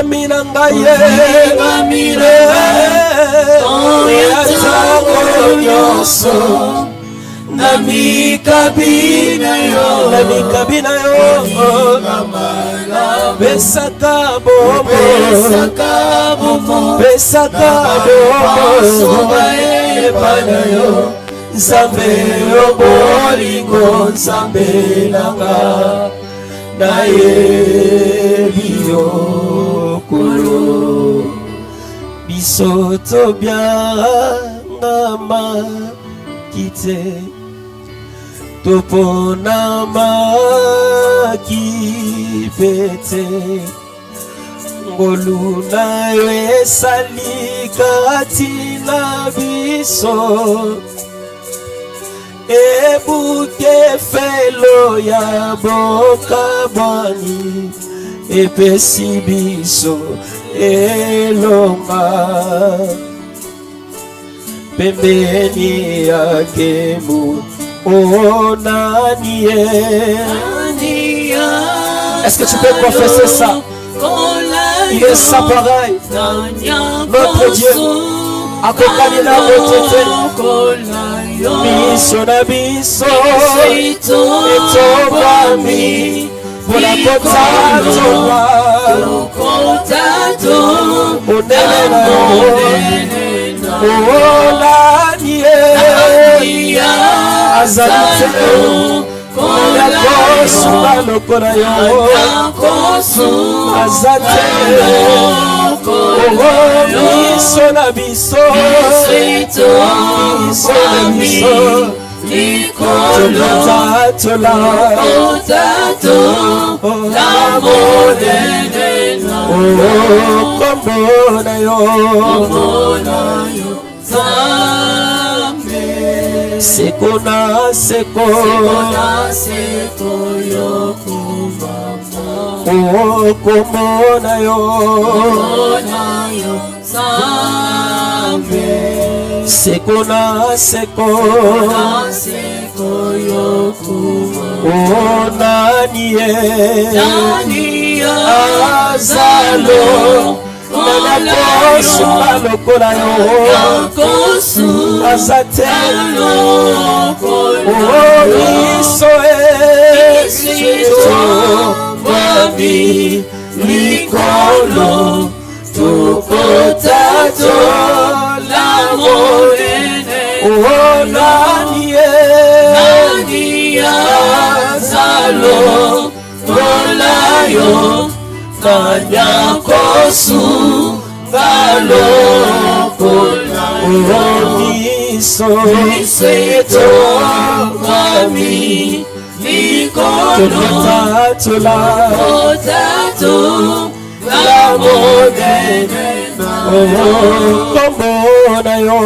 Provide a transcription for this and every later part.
minangaye Oyatangolyoso Namikabina yo Besaka bobo Nzambe obolingo Nzambe nanga nayebi yo kolo biso tobyangama kite toponama kipete ngolu na yo esali kati na biso ebuke felo ya bokabani epesi biso elonga pembeni yake mu onanie. Est-ce que tu peux confesser ça? Il est sans pareil, notre Dieu. Akokani na otete biso na biso etobami Bola potato onene na olanie azalite kosu balokona yo azate biso na biso Tola kombo na yo seko na seko yo kombo na yo seko na seko nani azalo nana kosu alokola yo azate iso babi likolo tukotato lamore nani azalo kolayo kanya kosu galo kolayo miso mami likolo potato lamodene kombo na yo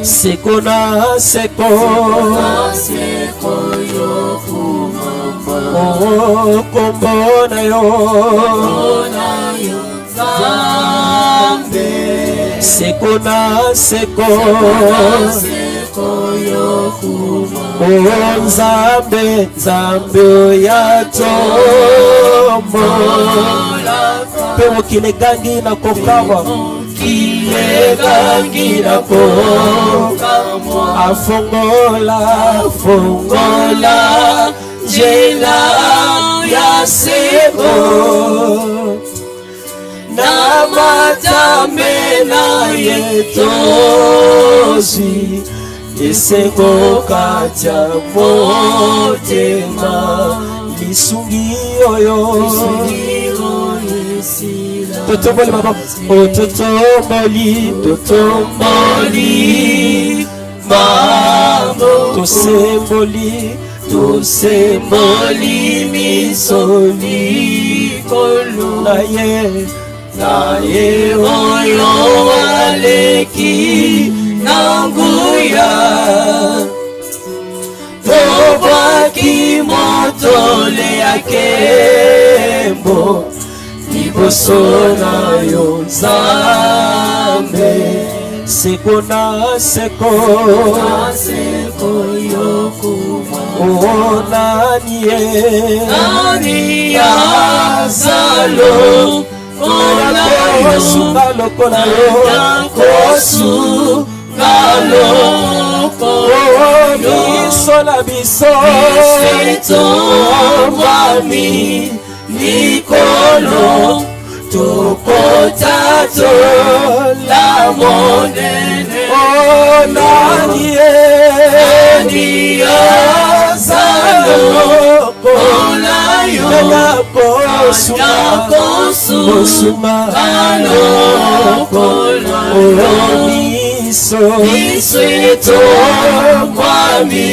seko na seko yo kombo na yo seko na seko yo nzambe ya tomo pe mokile gangi na kokawa Gangira afongola jela ya sebo na matamena yetozi eseko kacha motema lisungi oyo Totomboli mama, oh totomboli mambo, tosemboli misoli kolu na ye oyo aleki nanguya tobaki motole yakembo Bosona yo Nzambe seko na seko yo kuma Oh nani azalo kosuka lokola yo kosuka lokola yo biso na biso tombami likolo tokotato la monene. Oh nani azalo kola yo kosuka lokola yo biso tombami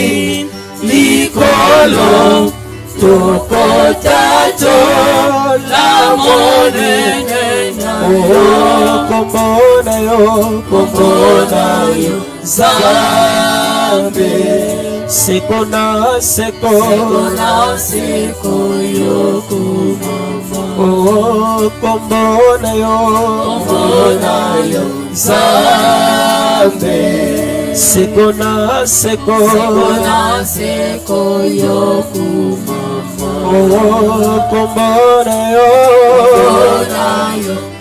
likolo tokotato la monene. Oh kombona yo Zambe seko yoko mama. Oh kombona yo Zambe seko yoko mama. Oh kombona yo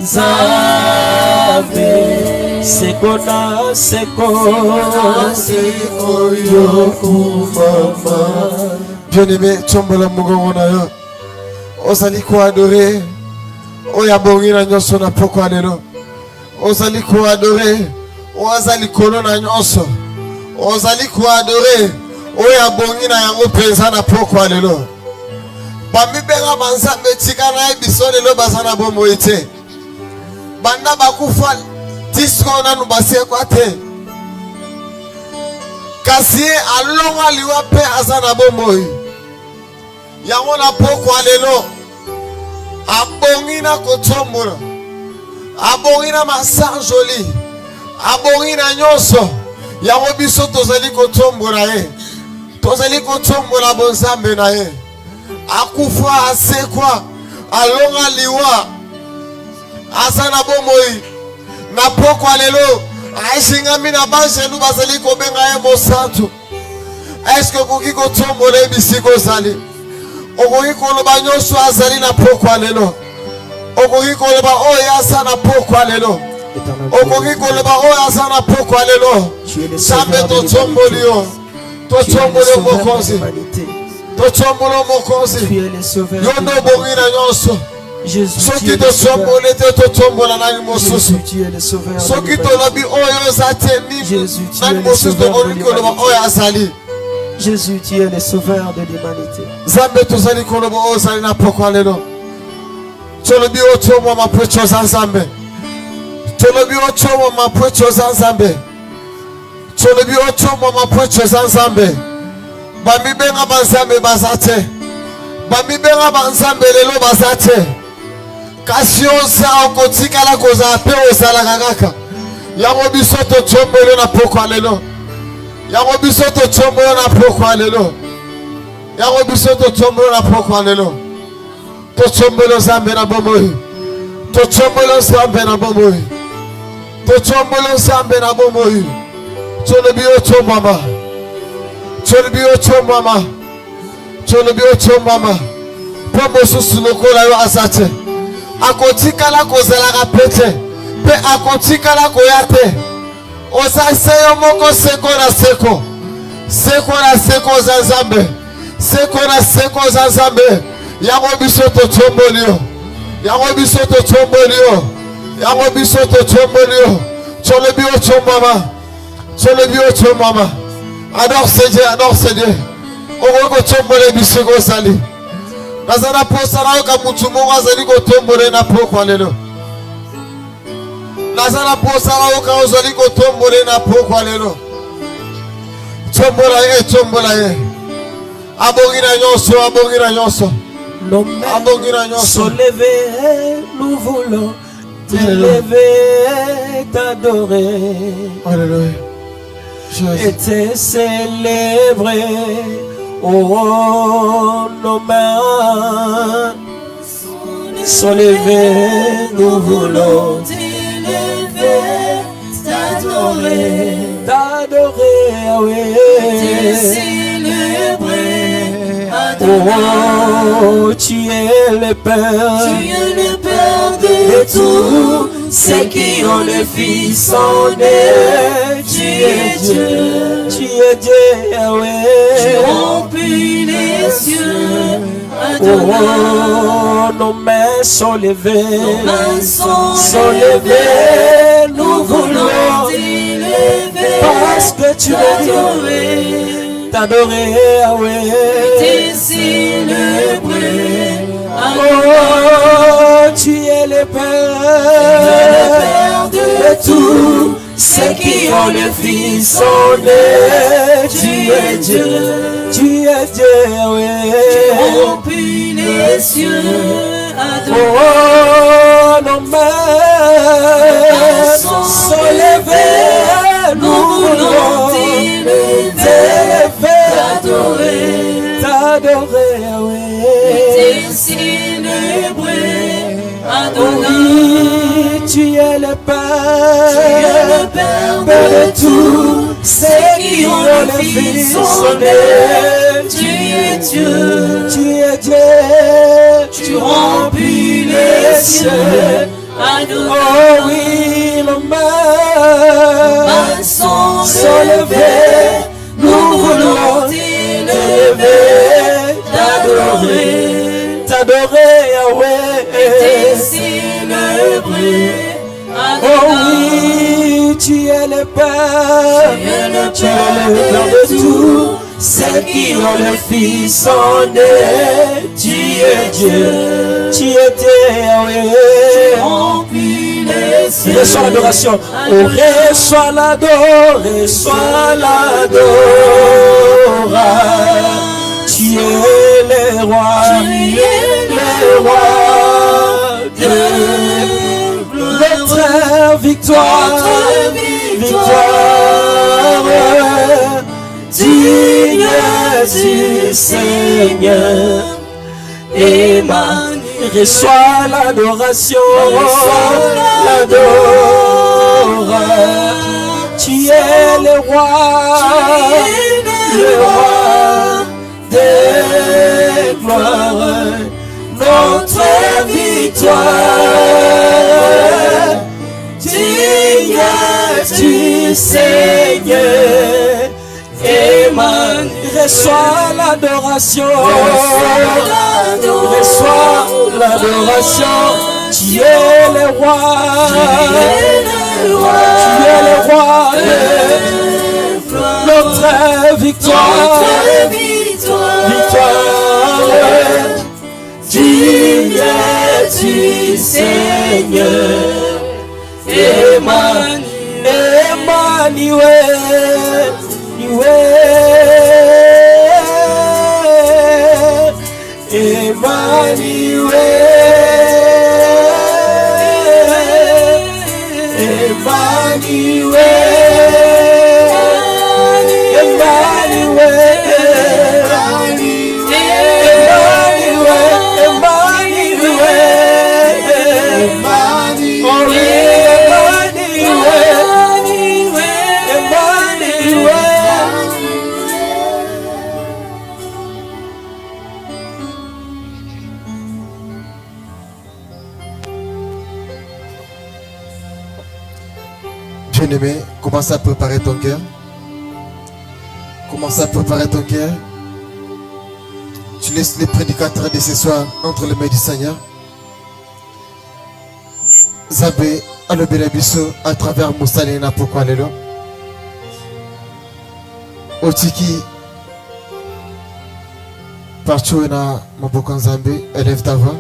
Zambe seko yoko mama. Bien-aimé, tombola mugongo na yo. Ozali ko adorer. Oya bongina nyoso na poko alelo. Ozali ko adorer. Ozali kono na nyoso. Ozali ko adorer. Oya bongina yango penza na poko alelo. Bamibenga banza betika na ebisole lo bazana bombo ite. Banda bakufa tisko na nubase kwa te. Kasi alonga liwa pe azana bombo. Yango na poko alelo. Abongina kotombora. Abongina masanjoli. Abongina nyoso. Yango biso tozali kotombora ye. Tozali kotombora bonzambe na ye. Akufa asekwa. Alonga liwa. Azana bomoi. Na poko alelo. Aishingami na banjelu bazali kobenga ye mosantu. Est-ce que koki kotombora bisiko zali? Okoki koloba nyoso azali na poko alelo. Okoki koloba oyo asa na poko alelo. Okoki koloba oyo asa na poko alelo. Sambe totomboli yo. Totombolo mokonzi. Totombolo mokonzi. Yondo bongina nyoso. Soki totombole te totombola nani mosusu. Soki tolobi oyo zatemi nani mosusu tokoki koloba oyo azali. Jésus, tu es le sauveur de l'humanité. Zambe tozali koloba ozali na poko alelo. Tolobi otomo mapwecho za Zambe. Tolobi otomo mapwecho za Zambe. Tolobi otomo mapwecho za Zambe. Bamibenga banzambe bazate. Bamibenga banzambe lelo bazate. Kasi oza okotikala koza pe ozala kaka. Yango biso totombolo na poko alelo. Yango biso totombolo na poko alelo. Yango biso totombolo na poko alelo. Totombolo Zambe na bomoi. Totombolo Zambe na bomoi. Totombolo Zambe na bomoi. Tolobi oto mama. Tolobi oto mama. Tolobi oto mama. Pombo susu lokola yo azate. Akotikala kozala kapete. Pe akotikala koyate. Osaseyo moko seko na seko. Seko na seko za Zambe. Seko na seko za Zambe. Yango biso totomboli yo. Yango biso totomboli yo. Yango biso totomboli yo. Tolobi oto mama. Tolobi oto mama. Adore ce Dieu, adore ce Dieu. Oko tombole biso ko sali. Nazana posala yo kamutu moko azali kotombole na poko alelo. Nazana posala yo ka ozali kotombole na poko alelo. Tombola ye, tombola ye. Abongina nyoso, abongina nyoso. Nos mains sont levées, nous voulons t'élever, t'adorer. Alléluia. Et te célébrer. Oh, nos mains sont levées, nous voulons t'élever, t'adorer, t'adorer, oui. Te célébrer. Oh, tu es le Père. Tu es le Père de tous ceux qui ont le Fils en eux. Tu es Dieu. Tu es Dieu, Yahweh. Tu remplis les cieux. Adonai. Oh, nos mains sont levées. Nos mains sont levées. Nous voulons t'élever. parce que tu es t'adorer, Yahweh. T'es célébré. Oh, tu es le Père de tous ceux qui ont le Fils en eux. Tu es Dieu. Tu es Dieu, Yahweh. Tu remplis les cieux. Oh, nos mains sont levées. Nous voulons t'adorer, Yahweh. T'es célébré. Adonai. Oui, tu es le Père. Tu es le Père de tous ceux qui ont le Fils en eux. Tu es Dieu. Tu es Dieu. Tu remplis les cieux. Adonai. Oh oui, nos mains sont levées. Nous voulons t'élever, t'adorer, Yahweh. t'es célébré. Oh oui, tu es le Père. Tu es le Père de tous ceux qui ont le Fils en eux. Tu es Dieu. Tu es Dieu, Yahweh. Remplis les cieux. Reçois l'adoration. Oh, reçois l'adoration. Tu es le roi. Tu es le roi de notre victoire. Digne du Seigneur. Emmanuel. Reçois l'adoration. Tu es le roi. Le roi des gloires. Notre victoire. Digne du Seigneur. Emmanuel. Reçois l'adoration. Reçois l'adoration. Tu es le roi. Tu es le roi de notre victoire. Victoire. Digne du Seigneur. Emmanuel. Bien-aimé, commence à préparer ton cœur. Commence à préparer ton cœur. Tu laisses les prédicateurs de ce soir entre les mains du Seigneur. Zabé, alobela biso à travers Moussalina pourquoi lelo. Otiki, partout na maboko nzambe, élève ta voix.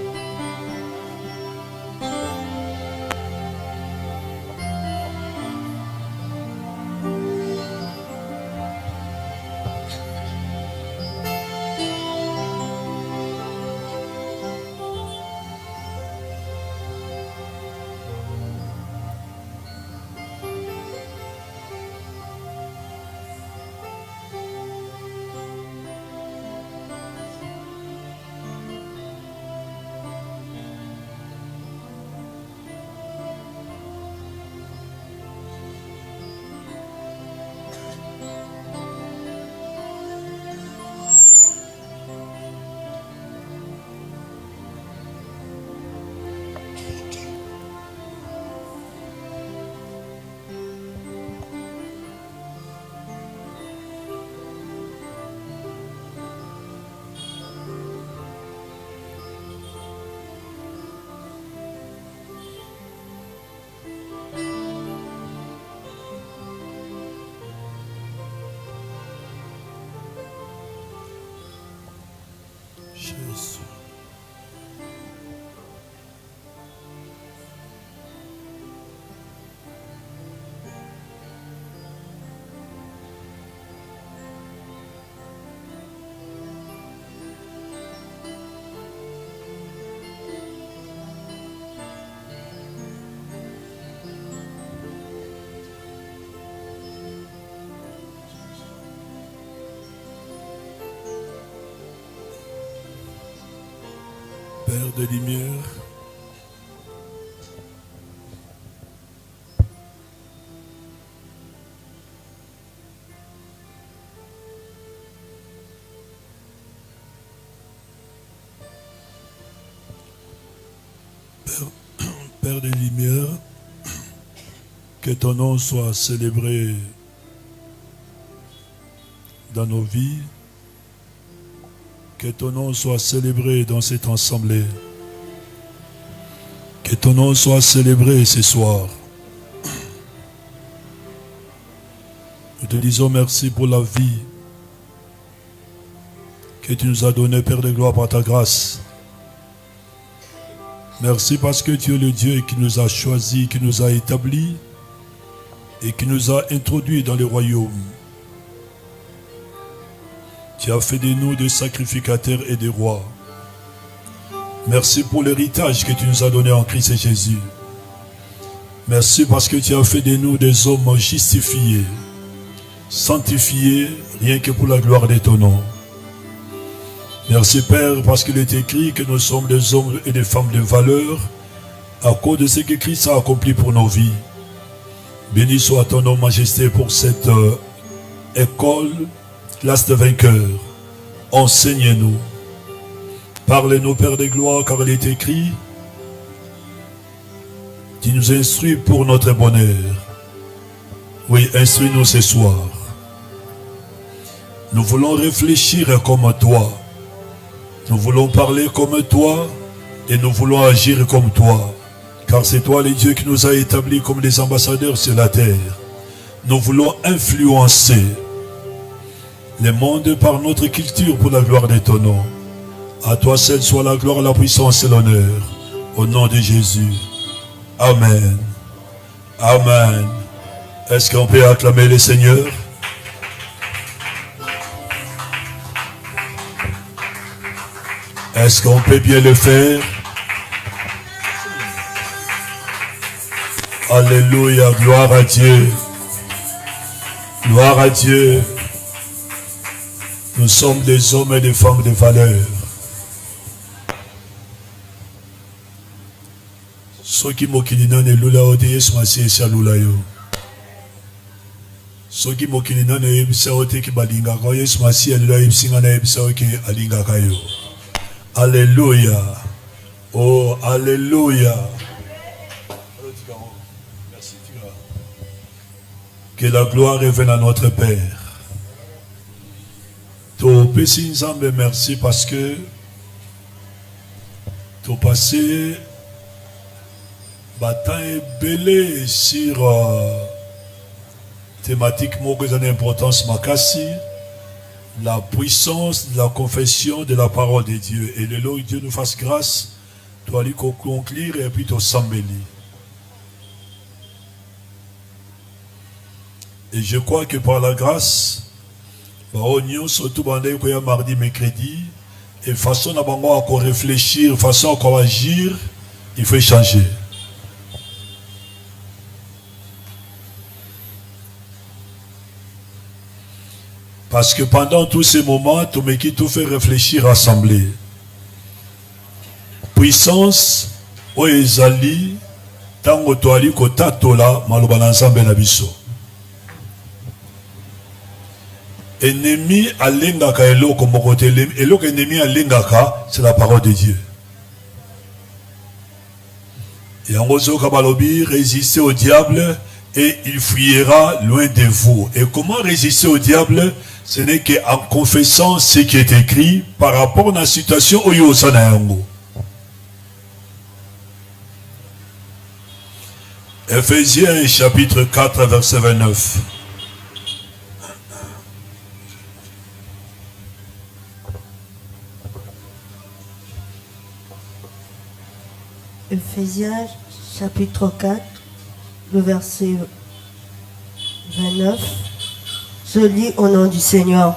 Père de lumière, Père de lumière, que ton nom soit célébré dans nos vies, que ton nom soit célébré dans cette assemblée, que ton nom soit célébré ce soir. Nous te disons merci pour la vie que tu nous as donnée, Père de gloire, par ta grâce. Merci parce que tu es le Dieu qui nous a choisis, qui nous a établis et qui nous a introduits dans le royaume. Tu as fait de nous des sacrificateurs et des rois. Merci pour l'héritage que tu nous as donné en Christ Jésus. Merci parce que tu as fait de nous des hommes justifiés, sanctifiés, rien que pour la gloire de ton nom. Merci Père, parce qu'il est écrit que nous sommes des hommes et des femmes de valeur à cause de ce que Christ a accompli pour nos vies. Béni soit ton nom, Majesté, pour cette école, classe de vainqueurs. Enseigne-nous. Parle-nous, Père de gloire, car il est écrit, tu nous instruis pour notre bonheur. Oui, instruis-nous ce soir. Nous voulons réfléchir comme toi. Nous voulons parler comme toi et nous voulons agir comme toi. Car c'est toi, le Dieu, qui nous a établis comme des ambassadeurs sur la terre. Nous voulons influencer le monde par notre culture pour la gloire de ton nom. À toi seul soit la gloire, la puissance et l'honneur. Au nom de Jésus. Amen. Amen. Est-ce qu'on peut acclamer le Seigneur? Est-ce qu'on peut bien le faire? Alléluia, gloire à Dieu. Gloire à Dieu. Nous sommes des hommes et des femmes de valeur. Ceux qui m'okilina ne lula ote Yesu Masihi esi alula yo. Ceux qui m'okilina ne yebisa ote ki balingaka Yesu Masihi alula yebisinga na yebisa oke alingaka yo. Alléluia. Oh, alléluia. Que la gloire revienne à notre Père. Ton Pessi Nzambe, merci parce que ton passé bataille belé sur thématique moko d'importance makasi. La puissance de la confession de la parole de Dieu. Et le Lord Dieu nous fasse grâce. Toi, lui conclure et puis toi s'embellir. Et je crois que par la grâce, surtout mardi, mercredi, et façon à réfléchir, façon à agir, il faut changer. Parce que pendant tous ces moments, tout me qui tout fait réfléchir, rassembler. Puissance, oezali, tango toali kotatola, malobana nzambe na biso. Ennemi alengaka eloko mokote, eloko ennemi alengaka, c'est la parole de Dieu. Et en gros, kabalobi, résister au diable et il fuyira loin de vous. Et comment résister au diable? Ce n'est qu'en confessant ce qui est écrit par rapport à la situation où il y a. Ephésiens chapitre 4 verset 29. Ephésiens chapitre 4, le verset 29. Je lis au nom du Seigneur.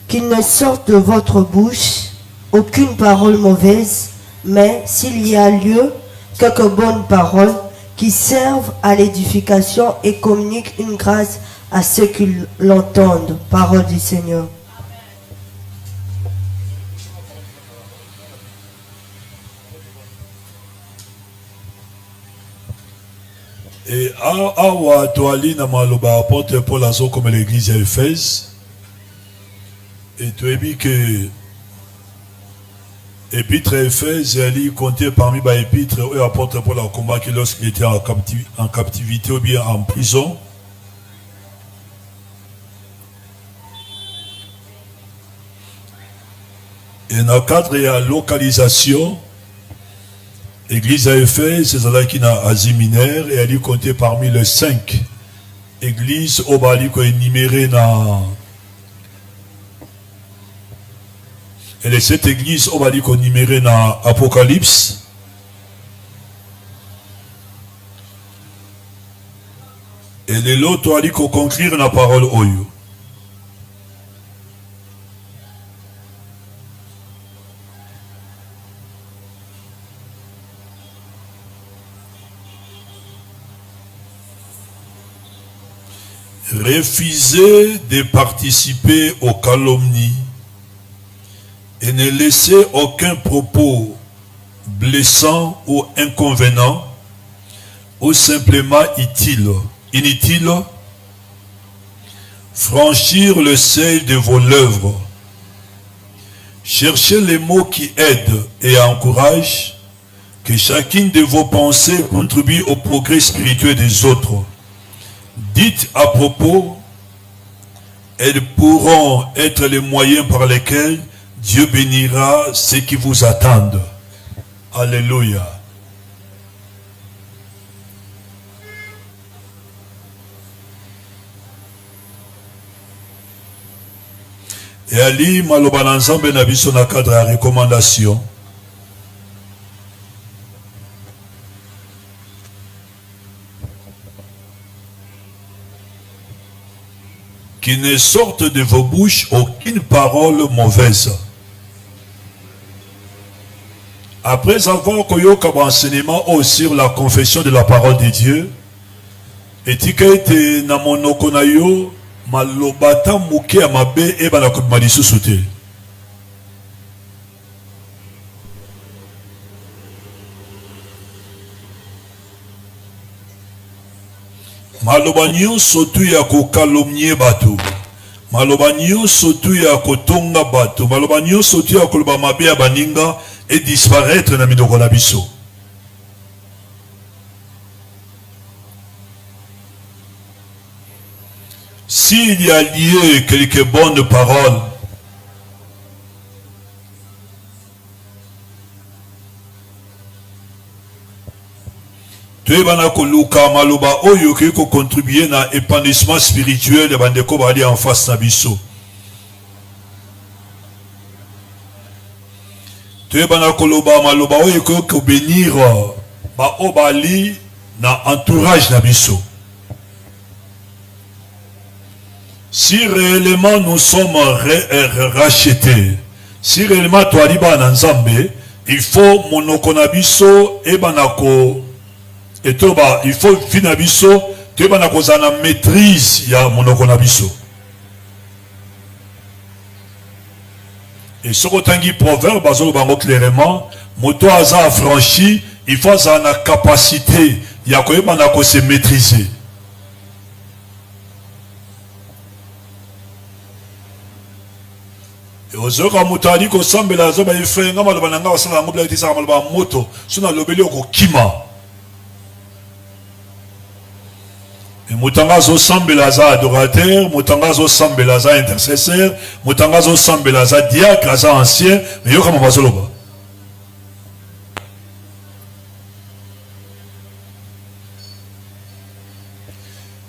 Qu'il ne sorte de votre bouche aucune parole mauvaise, mais s'il y a lieu, quelques bonnes paroles qui servent à l'édification et communiquent une grâce à ceux qui l'entendent. Parole du Seigneur. Et awa toali na maloba apôtre Paul azo comme l'église à Éphèse. Et tu as dit que épître à Éphèse ali compté parmi les épîtres et apôtre Paul a combattu lorsqu'il était en captivité ou bien en prison. Et dans le cadre de la localisation, l'église à Éphèse, c'est là qui a Asie mineure, et elle est comptée parmi les 5 églises au Bali qui est énumérée dans. Et les 7 églises au Bali qui est énumérée dans Apocalypse. Et les lots qui ont conclure la parole Oyo. Refusez de participer aux calomnies et ne laissez aucun propos blessant ou inconvénient ou simplement inutile franchir le seuil de vos lèvres. Cherchez les mots qui aident et encouragent, que chacune de vos pensées contribue au progrès spirituel des autres. Dites à propos, elles pourront être les moyens par lesquels Dieu bénira ceux qui vous attendent. Alléluia. Et Ali maloba l'ensemble na biso na cadre à recommandation. Qu'il ne sorte de vos bouches aucune parole mauvaise. Après avoir koyoka enseignement sur la confession de la parole de Dieu, etika ete na monoko na yo malobata muke ya mabe eba na kobima lisusu te. Maloba nyonso tu ya kokalomnie bato, maloba nyonso tu ya kotonga bato, maloba nyonso tu ya koloba mabe ya baninga et disparaître na minoko na biso. S'il y a lié quelques bonnes paroles, tu bana koluka maloba oyo ki ko contribuer na épanouissement spirituel de bandeko bali en face na biso. Tu bana koloba maloba oyo ko bénir ba obali na entourage na biso. Si réellement nous sommes rachetés, si réellement toi liba na nzambe, il faut monoko na biso e banako et toba, il faut finabiso, tu vas na maîtrise ya monoko na biso. Et ce que proverbe bazo bango clairement, moto aza affranchi, il faut avoir la capacité ya koyeba na ko se maîtriser. Et ozoka mutali ko sambela zo ba ifenga maloba nanga wasala ngobla itisa maloba moto, suna lobeli ko kima. Et Moutangazo Sambelaza adorateur, Moutangazo Sambelaza intercesseur, Moutangazo Sambelaza diacre, ancien, mais yo comme bazoloba.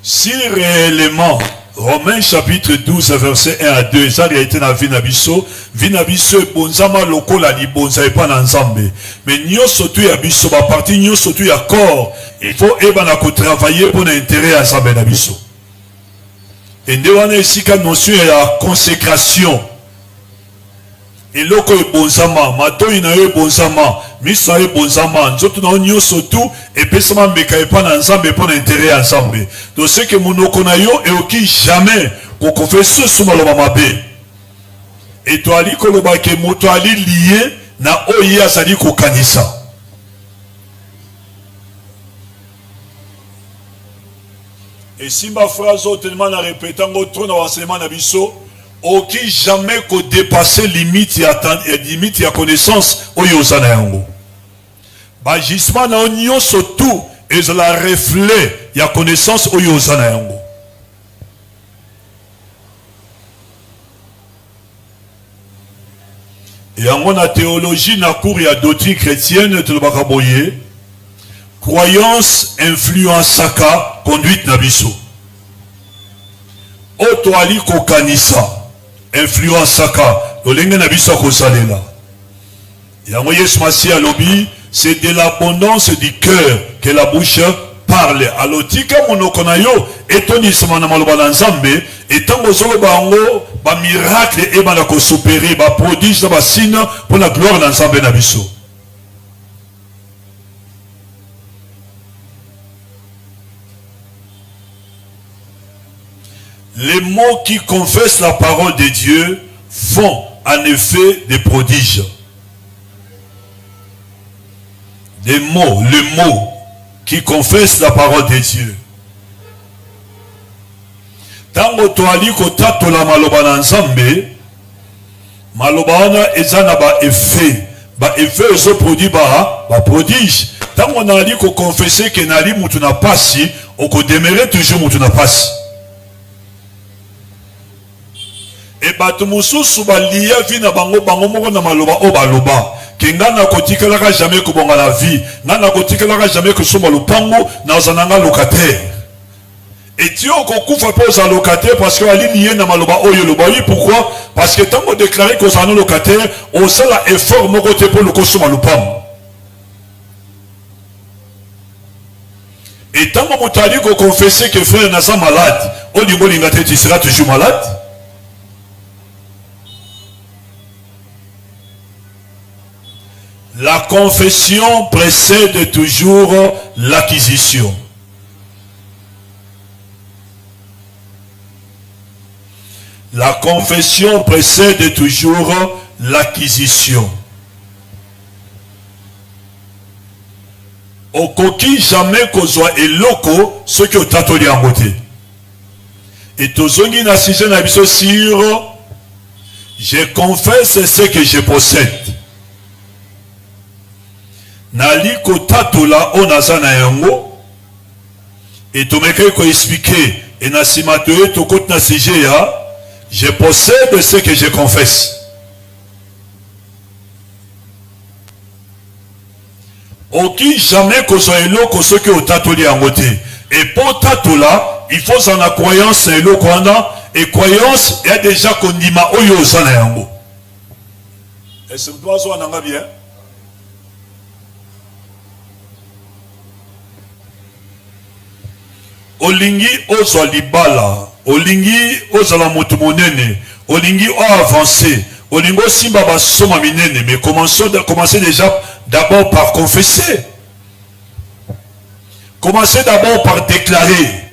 Si réellement Romains chapitre 12 verset 1 à 2, ça a été dans Vinabiso bonzama lokola ni bonza et pas ensemble. Mais nyo sotu ya biso ba parti nyo sotu ya corps, il faut ebana ko travailler pour l'intérêt ensemble na biso. Et ndewana esika notion ya consécration. Et loko e bonzama, mato ina e bonzama, miso e bonzama, nzoto na nyo sotu et pesama mbeka e pas ensemble pour l'intérêt ensemble. Donc ce que monoko na yo et oki jamais ko confesse sous maloba mabe. Et toi ali koloba ke moto ali lié na oyi azali ko kanisa. Et si ma phrase tellement la répétant trop dans l'enseignement d'abisso, aucun jamais qu'on dépasse limite et connaissance au yosana yango. Bah gisement na onyo surtout et la reflet ya connaissance au yosana yango. Et en la théologie na cours ya doctrine chrétienne de bakaboye, croyance influençaka conduite na biso. Otoali ko kanisa influençaka lolenge na biso ko salela. Yango Yesu Masi alobi, c'est de l'abondance du cœur que la bouche parle. Alotika monoko na yo etonisama na maloba na Nzambe etango zolo bango ba miracle e bana ko supérer ba prodige na ba signe pour la gloire na Nzambe na biso. Les mots qui confessent la parole de Dieu font en effet des prodiges. Des mots, les mots qui confessent la parole de Dieu. Tango toali kotato la maloba na Nzambe, maloba wana ezana ba effet ezo produit ba prodige. Tango nali ko confesser que nali mutu na pasi, oko demeurer toujours mutu na pasi. Et bato mususu balia vi na bango moko na maloba o baloba ke ngana kotikelaka jamais kobonga la vie, ngana kotikelaka jamais kosomba lupango na ozananga locataire. Et tu okufa po za locataire parce que ali lié na maloba oyo loba. Oui, pourquoi? Parce que tant qu'on déclare que ozana locataire, on sait la effort moko te pour le kosomba lupango. Et tant qu'on mutali ko confesser que frère naza malade, on dit bolingate tu seras toujours malade. La confession précède toujours l'acquisition. La confession précède toujours l'acquisition. Okoki jamais kozwa eloko ce que tatoli en beauté. Et tozongi na sujet na biso sur je confesse ce que je possède. Nali kotatola onazana yango et tomeke ko expliquer et na simatoe to kot na sujet ya je possède ce que je confesse. Oki jamais kozwa eloko ce que otatoli yango te. Et pour tatola, il faut en la croyance eloko wana et croyance est déjà kondima oyo osana yango. Est-ce que toi so nanga bien? Olingi ozwa libala, olingi ozala moto monene, olingi o avancer, olingi osimba basoma minene, mais commencez déjà d'abord par confesser. Commencez d'abord par déclarer.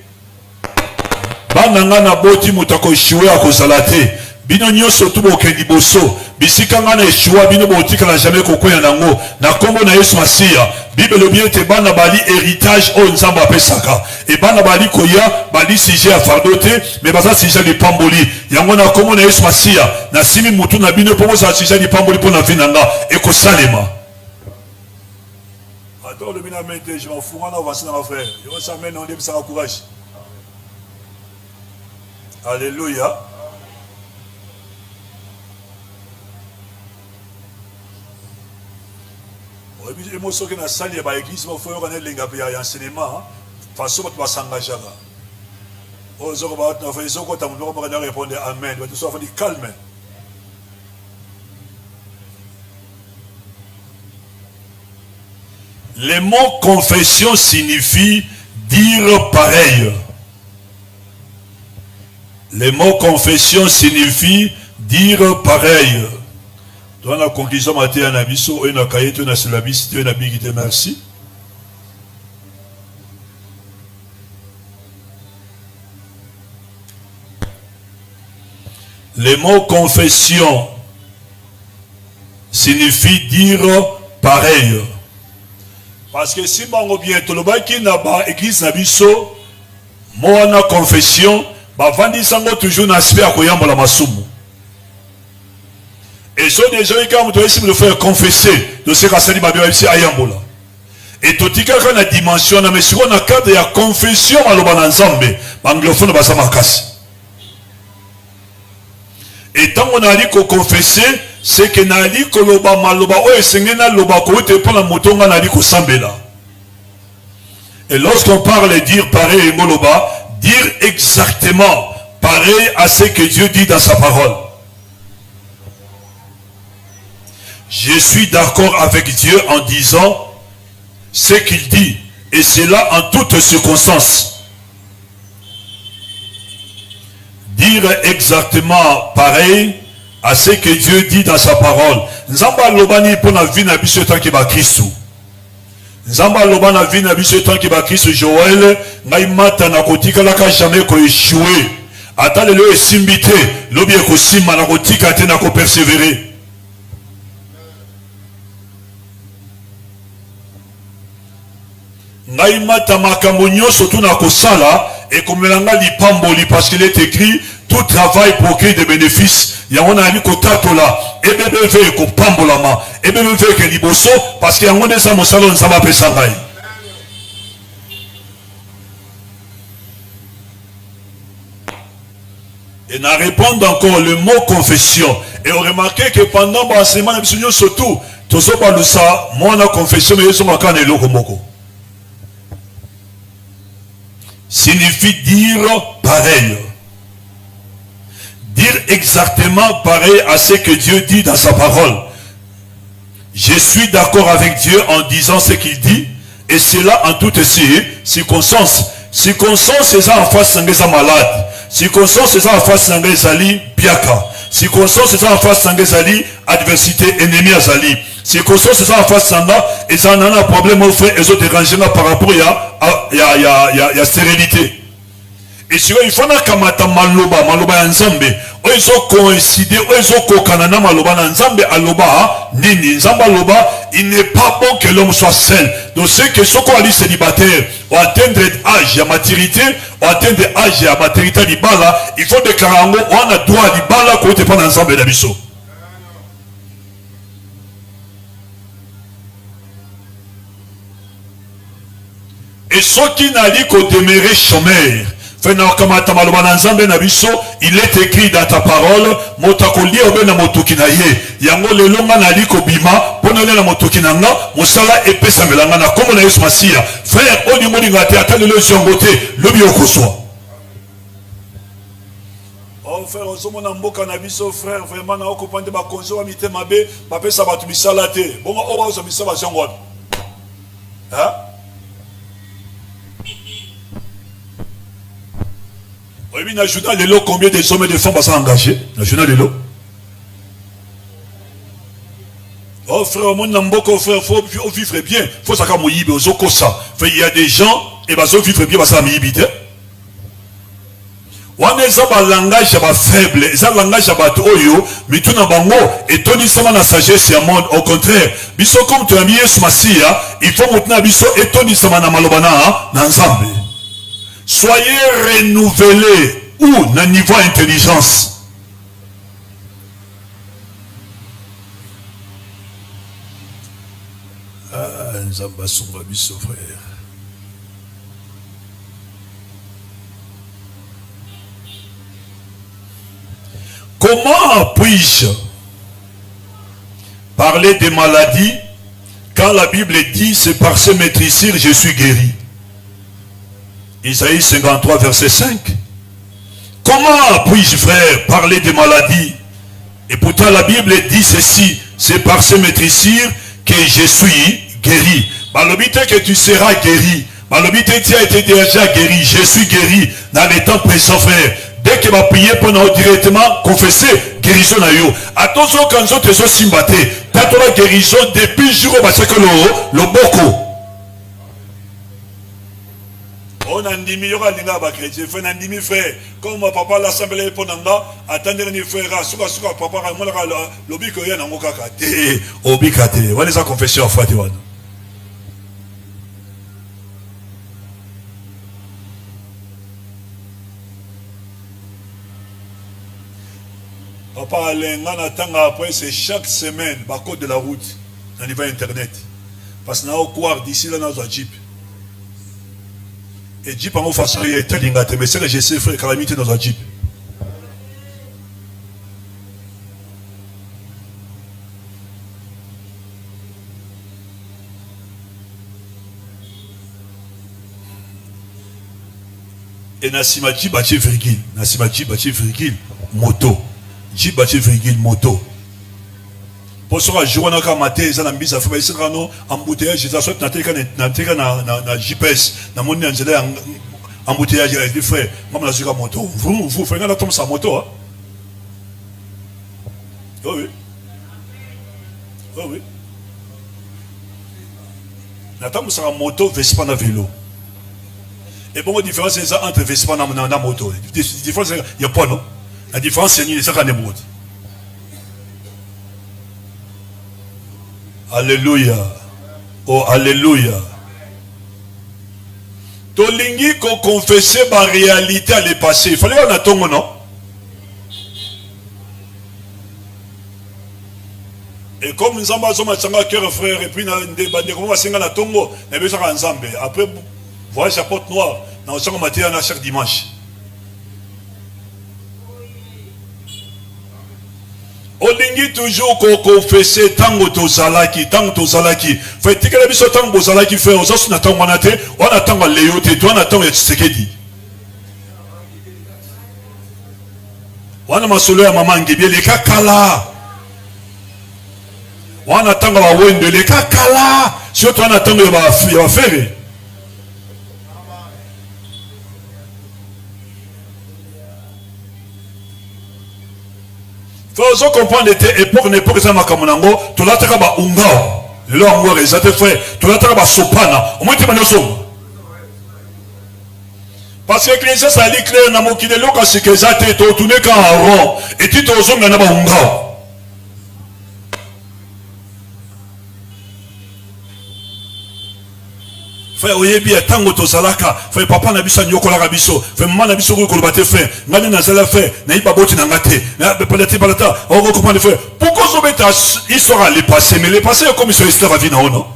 Bananga na boti mutako shiwe akozalate. Bino nyoso tubo kendi boso. Bisika ngana eshua bino botika na jamais kokoya nango. Na kombo na Yesu Masiya. Bible bien te bana bali héritage o nzamba pesaka. Et bana bali koya bali sujet à fardote. Mais baza sujet de pamboli. Yango na kombo na Yesu Masiya. Na simi mutu na bino pomo sa sujet de pamboli po na vinanga. Eko salema. Attends le minamete, je m'en fous, on va avancer dans ma frère. Je vais s'amener, on dit que ça encourage. Alléluia. Je me suis dit que dans la salle, il y a une église, il faut que un enseignement. Façon tu vas s'engager. Ils ont répondre Amen. Tu sois calme. Le mot confession signifie dire pareil. Le mot confession signifie dire pareil. Dans la conclusion, Matthieu Nabiso, et na kayeto na syllabis, tu na bigité, merci. Le mot confession signifie dire pareil. Parce que si on bien tout le monde qui n'a pas église Nabiso, Moana confession, bavandi sango toujours n'aspect à koyamba la masumu. Et so déjà quand vous devez le faire confesser de ce qu'a sali babia ici à Yambola. Et totika quand la dimension na mais si on a cadre ya confession maloba na nzambe, anglophone basa makasi. Et tant on a dit qu'on confesser, c'est que na dit que loba maloba o esengena loba ko te pour la motonga na dit ko sambela. Et lorsqu'on parle de dire pareil moloba, dire exactement pareil à ce que Dieu dit dans sa parole. Je suis d'accord avec Dieu en disant ce qu'il dit, et cela en toutes circonstances. Dire exactement pareil à ce que Dieu dit dans sa parole. Nzamba lobani pour la vie na biso tant que ba Christ. Nzamba lobana vie na biso tant que ba Christ Joël, ngai mata na kotika la ka jamais ko échouer. Ata le esimbité, lobi ko simba na kotika te na ko persévérer. Naimata makambo nyonso tu na kosala et komelanga lipamboli parce qu'il est écrit tout travail procure des bénéfices. Yango na ali kotatola ebebe ko pambolama ebebe ke liboso parce que yango nesa mosalo nzamba pesa ngai. Et na répondre encore le mot confession. Et on remarque que pendant l'enseignement de surtout tozo balusa mona confession mais yeso makana eloko moko. Signifie dire pareil. Dire exactement pareil à ce que Dieu dit dans sa parole. Je suis d'accord avec Dieu en disant ce qu'il dit, et cela en toutes circonstances. Circonstances, c'est ça en face d'un malade. Circonstances, c'est ça en face d'un zali biaka. Circonstances, c'est ça en face d'un zali adversité, ennemi à zali. Circonstances, c'est ça en face d'un et ça en a un problème au frère, et ça dérange par rapport à stérilité. Et si il faut nakamata maloba nzambe, oizo coïncider, oizo kokanana maloba nzambe aloba nini nzamba loba, il n'est pas bon que l'homme soit seul. Donc c'est que ce qu'on a dit célibataire, ou atteindre âge à maturité, ou atteindre âge à maturité libala, il faut déclarer on a droit à libala qu'on te prend ensemble d'abisso. Et ceux qui n'a dit qu'on demeurait chômeur, il est écrit dans ta parole, motakoli obena motokinaye, yango lelonga na liko bima, ponele na motokinanga, mosala epesa melanga na komo na Yesu Masia. Frère, oni moni ngate atale le jongote, lobi okoswa. Oh frère, osomona mboka na biso frère, vraiment na okopande ba konzo wa mite mabe, ba pesa batu misala te. Bongo oba ozo misala jongo. Hein? Oui, mais dans le journal de l'eau, combien de hommes et de femmes sont engagés? Dans le journal de l'eau. Oh frère, mon namboko frère, il faut vivre bien. Il faut savoir mouiller, il y a des gens, et bah, vivre bien, ça mouiller. On est un langage faible, un langage oyo, mais tout n'a pas et tout n'est pas sagesse et monde. Au contraire, biso comme tu as mis ce Massia, il faut maintenant biso et tout n'est pas malobana, n'ensemble. Soyez renouvelés ou d'un niveau intelligence. Ah, Nzamba Somba biso frère. Comment puis-je parler des maladies quand la Bible dit c'est par ce maîtrisir je suis guéri? Isaïe 53 verset 5. Comment puis-je frère parler des maladies? Et pourtant la Bible dit ceci, c'est par ce maîtrisir que je suis guéri. Malobité que tu seras guéri. Malobité tu as été déjà guéri. Je suis guéri dans les temps présents frère. Dès que va prier pour nous directement confesser guérison à yo. Attention quand nous te sommes simbatés. T'as la guérison depuis le jour où le boko. On a dit meilleur à l'ingénieur chrétien. Fait un demi frère. Comme papa l'assemblée pour nanga. Attendez les frères. Souka papa moi l'obi que rien n'ango kaka. Obi kate. On les a confessé en foi de Papa Lenga Tanga après c'est chaque semaine, par code de la route, dans niveau internet. Parce que nous avons d'ici là dans un jeep. Et jeep en façon il est tel ingate, mais c'est que j'ai ces frères calamité dans un jeep. Et Nassima Jeep bâti virgule. Nassima Jeep bâti virgule moto. Jeep bâti virgule moto. Pour ce que je vois dans matin, ils ont un bis à faire. Ils sont en embouteillage. Ils ont soit na GPS. Na mon nangela embouteillage. Ils disent frère, maman la sur moto. Vous faites la tombe sa moto. Oui. Oui. La tombe sa moto, Vespa na vélo. Et bon, la différence c'est ça entre Vespa et la moto. La différence, il n'y a pas, non? La différence, c'est ça qu'on est. Alléluia. Oh, alléluia. Tolingi qu'on confessait ma réalité à le passé. Il fallait qu'on attende, non? Et comme nous avons un cœur frère, et puis nous avons un débat, nous avons un tongo, nous avons un zambé. Après, voyage à porte noire, nous avons un matin chaque dimanche. Olingi toujours qu'on confesse tango tozalaki. Fait que la biso tango tozalaki fait aux autres n'attend on attend Léo te toi n'attend Tshisekedi. Wana masolo ya mama ngibie le kakala. Wana attend ba wende le kakala. Surtout on attend ba faire. Faut comprendre l'été époque ça makamonango to la taka ba ungao le ngwa rezate frère to la taka ba sopana au moins tu m'en somme parce que l'église ça dit clair na mokile loka sikezate to tourner quand en rond et tu to zonga na ba ungao frère oyebi tango to salaka frère papa na biso nyokola ka biso frère maman na biso ko kolobate frère ngani na sala frère na iba boti na ngate na pelati balata on comprendre frère pourquoi so beta histoire le passé mais le passé comme sur histoire vie na ono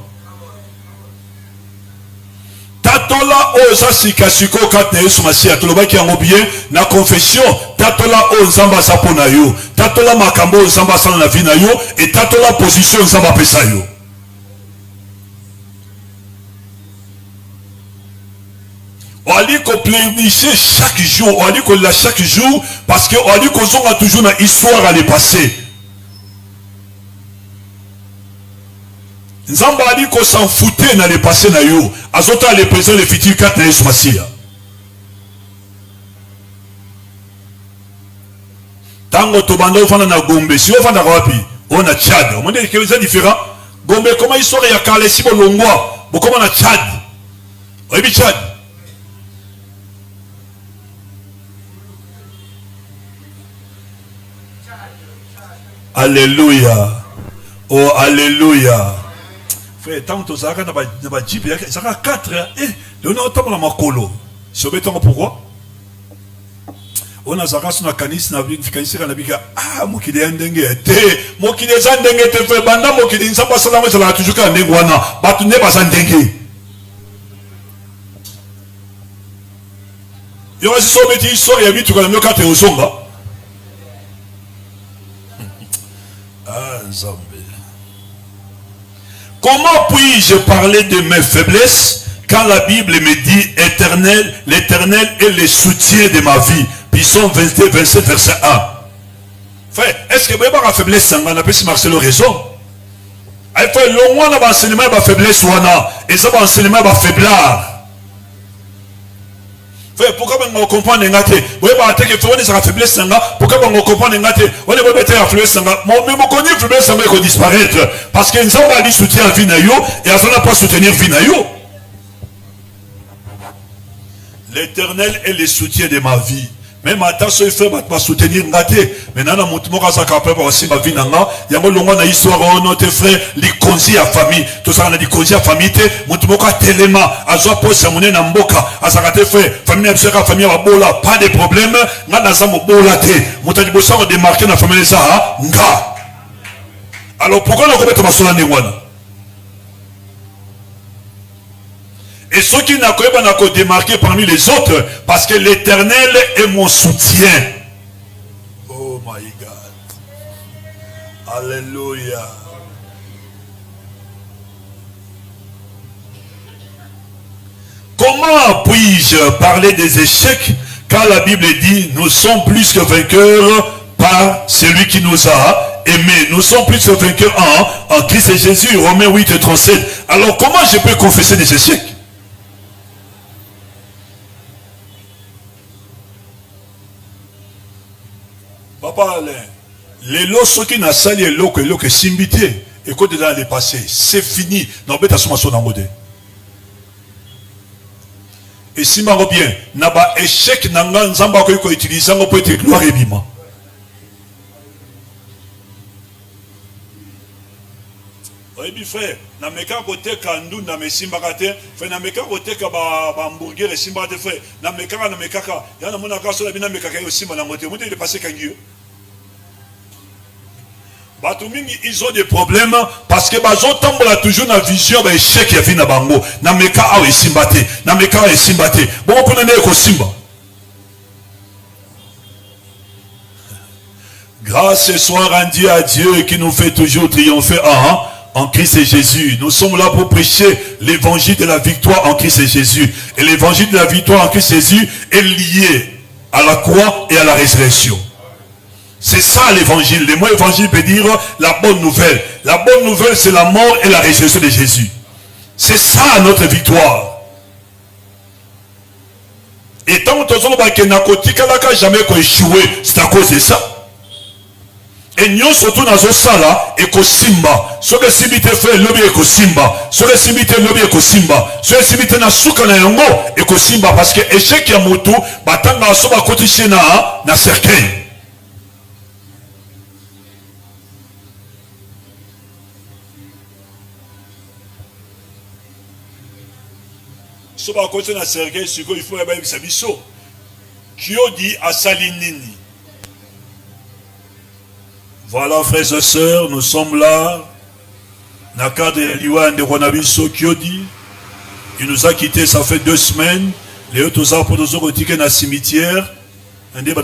tatola oza sikasiko kat na Yesu Masia tolobaki yango bien na confession tatola o nzamba sapona yo tatola makambo nzamba sala na vie na yo et tatola position nzamba pesa yo. On dit qu'on plébiscite chaque jour, on dit qu'on l'a chaque jour, parce qu'on dit qu'on a toujours une histoire à le passer. Nous avons dit qu'on s'en foutait dans le passé, à ce temps, les présents, les futurs, 4 Yesu Masia. Tango Tobando, on a Gombe, si on a Rapi, on a Tchad. On dit que c'est différent. Gombe, comment il sort, il y a Kalé, si on longwa, comment on a Tchad. On dit Tchad. Alléluia. Oh, alléluia. Frère, tant que tu as un jeep, ça a 4. Et on a autant de makolo. C'est pourquoi? On a Zara sur la canisse, on a vu que Nabika, ah, Mokide Ndenge, Mokide Zandenge, te fait banda, Mokide Nzamba Salama, ça l'a toujours qu'un Ndengwana, Batune Bazandenge. Il y a aussi son métier, histoire, il y a vu, tu connais mieux quand tu es au Zonga. Comment puis-je parler de mes faiblesses quand la Bible me dit éternel, l'Éternel est le soutien de ma vie? Psaume 22, 27, verset 1. Frère, est-ce que vous avez la faiblesse? On appelle si Marcelo raison. Il faut le moins d'avoir enseignement de faiblesse et ça va enseignement de faiblard. Pourquoi on comprend les gâtés? Vous voyez, que faut la faiblesse, pourquoi on comprend les gâtés? On est mettre la faiblesse, mais on connaît la faiblesse, ça va disparaître. Parce qu'ils ont pas dit soutien à Vinayo et à ça n'a pas soutenir Vinayo. L'Éternel est le soutien de ma vie. même ata so frère va soutenir ngate mais nana mutu moko azaka après aussi ma vie nanga yango longo na histoire ono te frère likonzi ya famille to ça na likonzi ya famille te mutu moko atelema azwa posa monene na mboka azaka te frère famille ya famille ba bola pas de problème ngana za mo bola te mutu libosa ko démarquer na famille ça nga. Alors pourquoi on a commettre masona ndengwana? Et ceux qui n'ont pas démarqué parmi les autres, parce que l'Éternel est mon soutien. Oh my God. Alléluia. Comment puis-je parler des échecs quand la Bible dit nous sommes plus que vainqueurs par celui qui nous a aimés. Nous sommes plus que vainqueurs en Christ et Jésus. Romains 8, 37. Alors comment je peux confesser des échecs? Papa Alain, les lots qui n'a sali et l'eau que simbité et côté dans les passés, c'est fini. Non, mais t'as son angode. Et si ma bien, n'a pas échec n'anga nzamba ko utiliser ngo peut être gloire et bima. Oui, frère, na meka côté kandu na mesimba kate, frère na meka côté ka ba hamburger et simba de frère, na meka ya na mona kaso na bina meka ka yo simba na ngote, muté de passer kangi. Batumingi ils ont des problèmes parce que bazo tambola toujours na vision ba échec ya vina bango, na meka a simba te, na meka a simba te. Bon pour ne ko simba. Grâce soit rendue à Dieu qui nous fait toujours triompher en Christ et Jésus. Nous sommes là pour prêcher l'évangile de la victoire en Christ et Jésus. Et l'évangile de la victoire en Christ et Jésus est lié à la croix et à la résurrection. C'est ça l'évangile. Le mot évangile veut dire la bonne nouvelle. La bonne nouvelle, c'est la mort et la résurrection de Jésus. C'est ça notre victoire. Et tant que nous avons jamais échoué, c'est à cause de ça. Et nous surtout dans ce sala et kosimba. Ce que simite fait lobby et kosimba. Ce que simite lobby et kosimba. Ce que simite na suka na yango et kosimba parce que échec ya moto batanga soba kotiche na cercueil. Soba kotiche na cercueil siko il faut yaba biso. Kyo di asalinini. Voilà, frères et sœurs, nous sommes là. Nakade Liwan de Ronabiso Kyodi. Il nous a quittés, ça fait 2 semaines. Les autres arbres nous ont retirés dans le cimetière. On dit,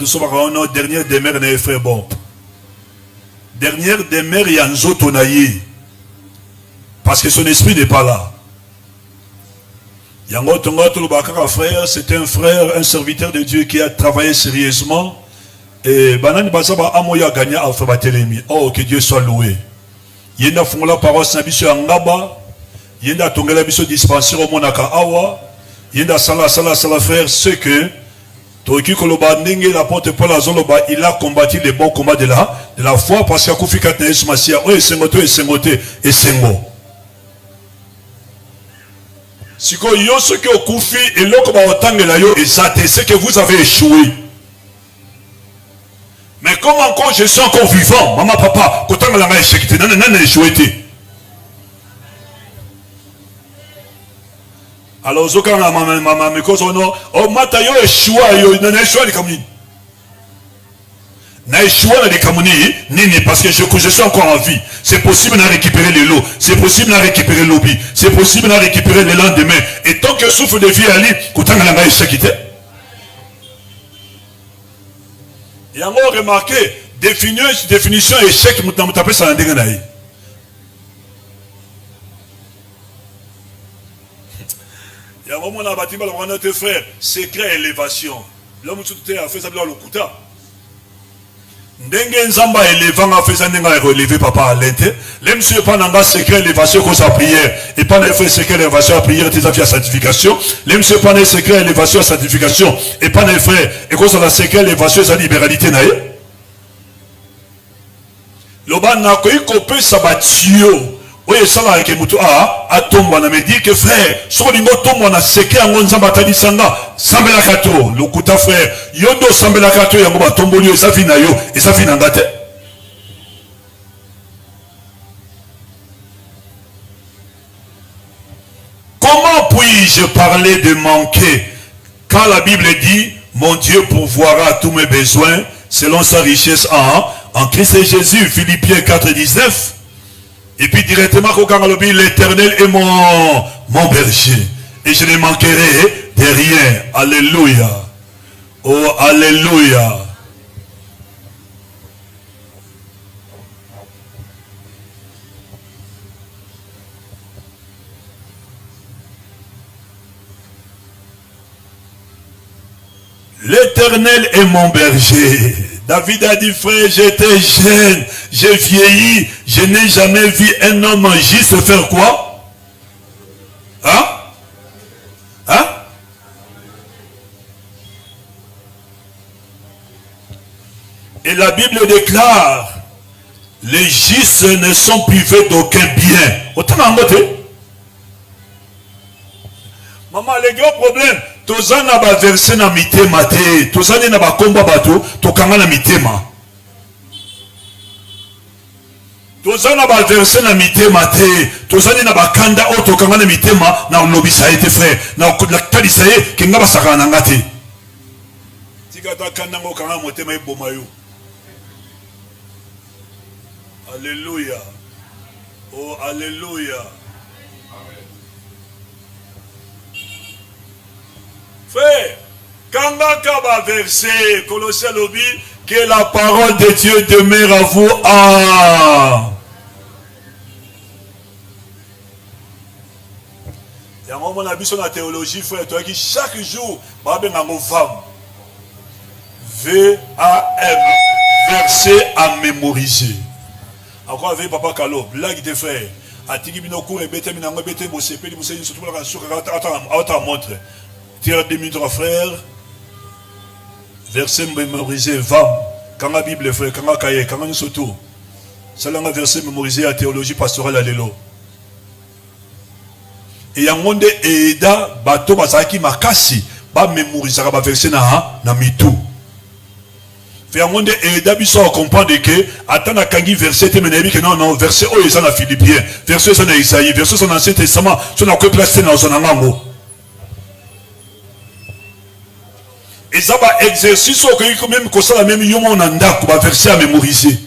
dernière demeure, on frère bon. Dernière demeure, il y a un zotonaïe. Parce que son esprit n'est pas là. Frère, c'est un frère, un serviteur de Dieu qui a travaillé sérieusement. Et banani basaba amoya gagné alpha batelemi. Oh, que Dieu soit loué. Yenda fongola paroisse na biso ya ngaba. Yenda tongela biso dispensaire au monaka awa. Yenda sala frère, ce que Toki koloba ndenge la porte Paul azoloba, il a combattu les bons combats de la foi parce qu'il kufi katna Yesu Masia. Oh, esengote. Siko yo ce que okufi et loko ba otangela yo ezate, c'est que vous avez échoué. Mais comme encore je suis encore vivant, maman, papa, quand on a échec, non, échoué. Alors, ce qu'on a maman, mais quand on a, oh, matayo échoué, non, échoué, les communes. N'a échoué, les communes, nini, parce que je suis encore en vie. C'est possible de récupérer les lots, c'est possible de récupérer le lobby, c'est possible de récupérer le lendemain. Et tant que souffle de vie à lui, quand on a échec, et on a remarqué, définition échec, nous avons tapé ça dans le dégainaï. Il y a un moment où on a bâti notre frère, secret élévation. L'homme tout a fait ça dans le kuta. Ndengen Zamba élevant a fait ça dans le relevé papa à l'intérieur. L'homme ne pas dans le secret élévation comme sa prière. Et pas dans le secret élévation à prière, tes affaires à sanctification. L'homme ne pas dans le secret élévation à sanctification. Et pas dans le frère. Et comme ça, la secret élévation à libéralité. L'oba n'a qu'à couper sa batio. oye sala ke mutu a tomba na me dit que frère soko lingo tomba na seke yango nzamba talisanga sambela kato lokuta frère yondo sambela kato yango ba tomboli eza vina yo eza vina ngate. Comment puis-je parler de manquer quand la Bible dit mon Dieu pourvoira tous mes besoins selon sa richesse en Christ Jésus, Philippiens 4:19. Et puis directement, l'Éternel est mon berger. Et je ne manquerai de rien. Alléluia. Oh, alléluia. L'Éternel est mon berger. David a dit, frère, j'étais jeune, j'ai vieilli, je n'ai jamais vu un homme juste faire quoi? Hein? Hein? Et la Bible déclare, les justes ne sont privés d'aucun bien. Autant en côté. Maman, les gros problèmes, toza na ba verset na mitema te, toza na ba komba bato, tokanga na mitema. Toza na ba verset na mitema te, toza na ba kanda o tokanga na mitema na lobisa ete frère, na talisa ye kenga ba saka na ngate. Tika ta kanda ngo kanga motema e boma yo. Alléluia. Oh alléluia. Frère, quand on va verser Colossiens lobby, que la parole de Dieu demeure à vous. Ah. Il y a un moment on sur la théologie, frère, toi qui chaque jour, va bien à femme. V-A-M, verset à mémoriser. Encore avec papa Kalo, blague de frère. Atigi binoku et bete minango bete bosepe di bosepe surtout la sur attends montre. Tire 2 minutes frère. Verset mémorisé vam. Quand la Bible frère, quand la cahier, quand nous surtout. C'est là un verset mémorisé à théologie pastorale à l'élo. Et y a un monde eda bateau basaki makasi ba mémoriser ba verset na mitu. Fait un monde eda biso à comprendre que attends à kangi verset te menabi que non verset o ezana Philippiens, verset ezana Isaïe, verset son Ancien Testament, son a que placé dans son angambo. Et ça va exercice au que même que ça la même yomo on anda ko ba verset à mémoriser.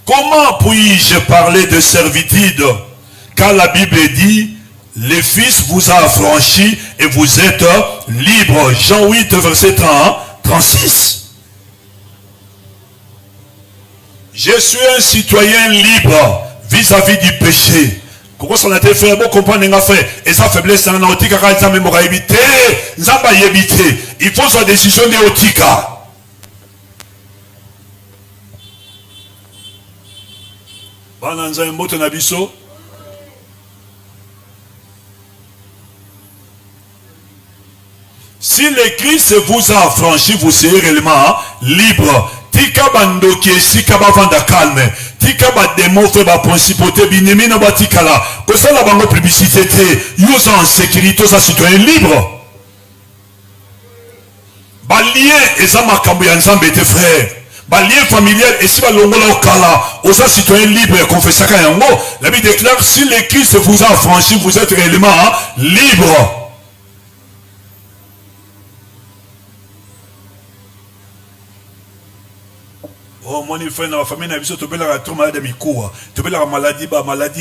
Comment puis-je parler de servitude quand la Bible dit le Fils vous a affranchi et vous êtes libre. Jean 8 verset 36. Je suis un citoyen libre vis-à-vis du péché. Comment ça a été fait? Bon comprendre les affaires. Et sa faiblesse c'est un otika quand ça même éviter. Nzamba éviter. Il faut sa décision de otika. Bananza mboto na biso. Si le Christ vous a affranchi, vous serez réellement libre. Tika bandoki esika bavanda calme. Tika ba démon fait ba principauté binemi na batikala. Ko ça la bango publicité te. Yo en sécurité sa citoyen libre. Ba lien eza makambo ya Nzambe te frère. Ba lien familial et si ba longola okala, osa citoyen libre confessaka yango. La Bible déclare si le Christ vous a affranchi, vous êtes réellement libre. Oh mon frère dans la famille na biso to bela trop malade mikoa to bela maladie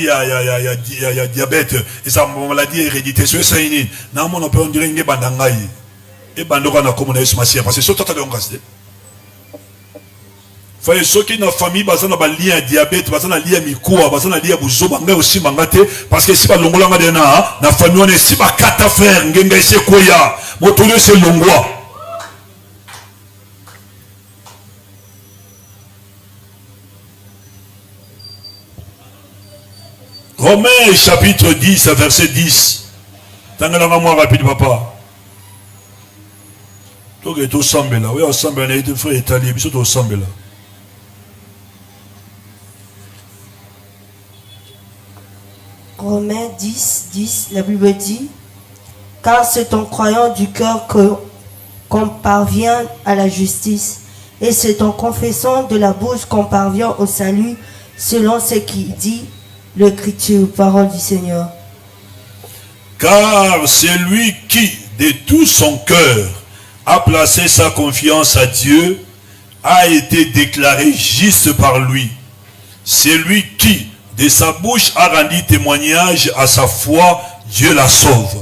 ya diabète et ça maladie héréditaire sur ça ini na mon on peut on dirait nge bandangai et bandoko na komona Yesu Masia parce que so tata de ongasde frère ceux qui na famille bazana ba lien diabète bazana lien mikoa bazana lien buzoba ngai aussi mangate parce que si ba longola nga na famille on est si ba kata frère ngenga ese koya motolo se longwa. Romains chapitre 10, verset 10. Tangalanga moi rapide papa. Donc, il est là. Oui, ensemble, il est frère italien, il est ensemble là. Romains 10, 10, la Bible dit, car c'est en croyant du cœur qu'on parvient à la justice, et c'est en confessant de la bouche qu'on parvient au salut, selon ce qui dit l'Écriture, parole du Seigneur. Car c'est lui qui, de tout son cœur, a placé sa confiance à Dieu, a été déclaré juste par lui. C'est lui qui, de sa bouche, a rendu témoignage à sa foi, Dieu la sauve.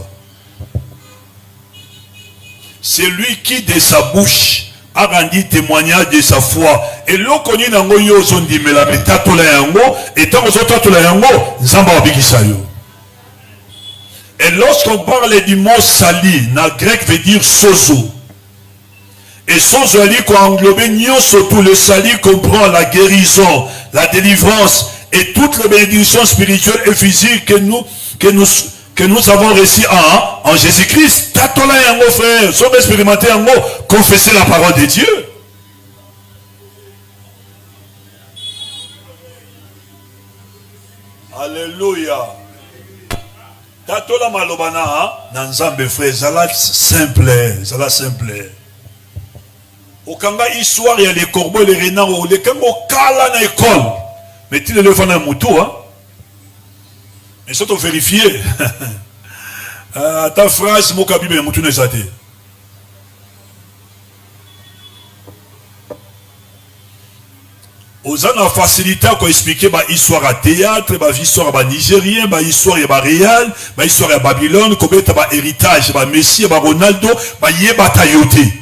C'est lui qui, de sa bouche, a rendu témoignage de sa foi. Et l'on connaît nango yo zondi mela metatola yango, et tant que tatola yango, nzamba wabikisa yo. Et lorsqu'on parle du mot sali, na grec veut dire sozo. Et sozo ali ko englobe nyonso, tout le sali comprend la guérison, la délivrance et toutes les bénédictions spirituelles et physiques que nous avons reçues en Jésus-Christ. Tatola yango frère, sommes expérimentés yango, confesser la parole de Dieu. Alléluia. Tatola malobana na nzambe frère, zala simple. Okanga histoire ya les corbeaux et les renards, les kango kala na école. Mais tu le fais dans le mouton, hein? Mais ça t'as vérifié. Ta phrase, mon cabinet, mouton n'est pas. Aux ans facilité à expliquer bah histoire à théâtre, bah histoire à nigérien, bah histoire à réal, bah histoire à Babylone, combien bah héritage, bah Messi, bah Ronaldo, bah yeba tayote.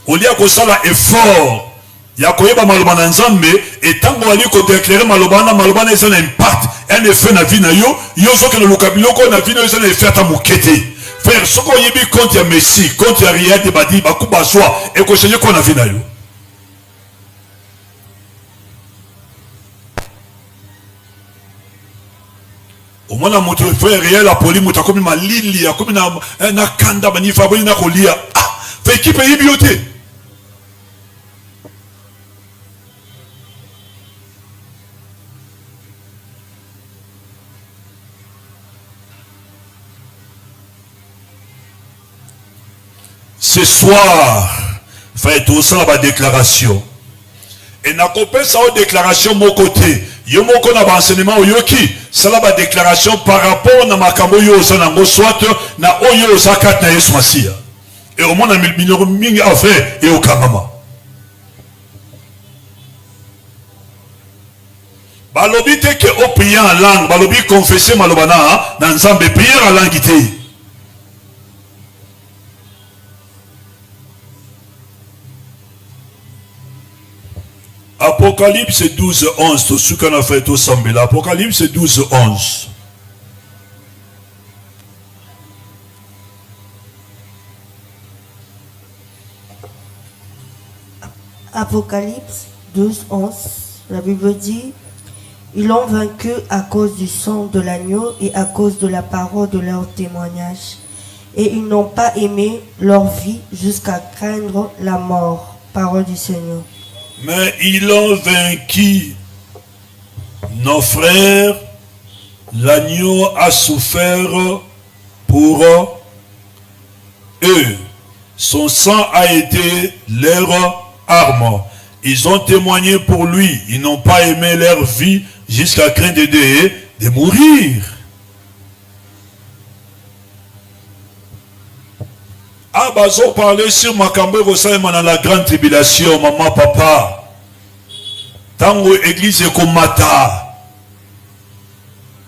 Au lieu que ça la effort, il y a koyeba malobana nzambe et tant qu'on ali ko déclarer malobana est un impact, un effet na vie na yo zo que le lokabilo ko na vie na yo un effet ta mukete. Frère, ce qu'on yebi contre Messi, contre Riyad de Badi, Bakuba Soa, et qu'on change qu'on a vu na yo. Au moins, notre frère réel a poli, mouta comme ma lili, comme na kanda, bani fabri na kolia. Ah, fait qui paye bioté? Ce soir, frère, tout ça la déclaration. Et n'a pas ça aux déclaration mon côté. Yo moko na enseignement yoki, ça la déclaration par rapport na makambo yo zanango soit na oyo zakat na Yesu Masia. Et au moins na minoro mingi affaire et au kamama. Balobi te que au prier en langue, balobi confesser malobana na nzambe prier en langue ité. Apocalypse 12, 11, tout ce qu'on a fait tout semble. Apocalypse 12, 11. Apocalypse 12, 11, la Bible dit, ils l'ont vaincu à cause du sang de l'agneau et à cause de la parole de leur témoignage. Et ils n'ont pas aimé leur vie jusqu'à craindre la mort. Parole du Seigneur. Mais ils ont vaincu nos frères, l'agneau a souffert pour eux. Son sang a été leur arme. Ils ont témoigné pour lui. Ils n'ont pas aimé leur vie jusqu'à craindre de mourir. Ah, bazo parler sur Makambo Rosaïma dans la grande tribulation, maman, papa. Tango église Komata.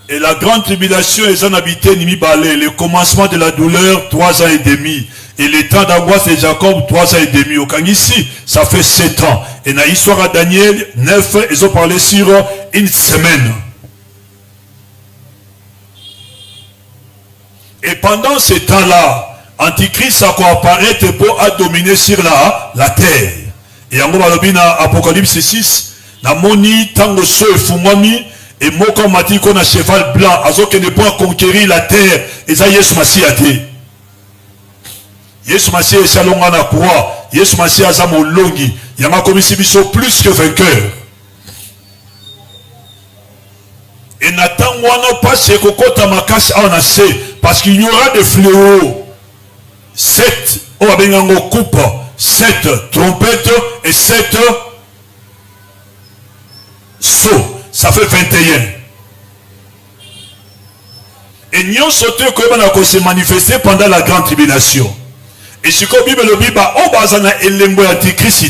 Et la grande tribulation est en habité Nimi Balé. Le commencement de la douleur, 3 ans et demi. Et le temps d'angoisse de Jacob, 3 ans et demi. Au ici, ça fait 7 ans. Et dans l'histoire à Daniel, 9, ils ont parlé sur une semaine. Et pendant ce temps-là, Antichrist a apparaître pour dominer sur la terre. Et en gros, Apocalypse 6, na moni tango so efungwami Et moi, comme m'a dit qu'on a cheval blanc, azo que ne pas conquérir la terre, et ça, Yesu Massi a dit. Yesu Massi est salonga na croix, Yesu Massi a zamo longi, yama comme si biso plus que vainqueur. Et Nathan wana pas chez Kokota Makasi en assez, parce qu'il y aura des fléaux. 7, on va bien en coupe, 7 trompettes et 7 sauts. Ça fait 21. Et nous avons sauté comme se manifester pendant la grande tribulation. Et ce que la Bible dit, on va elembo antichrist,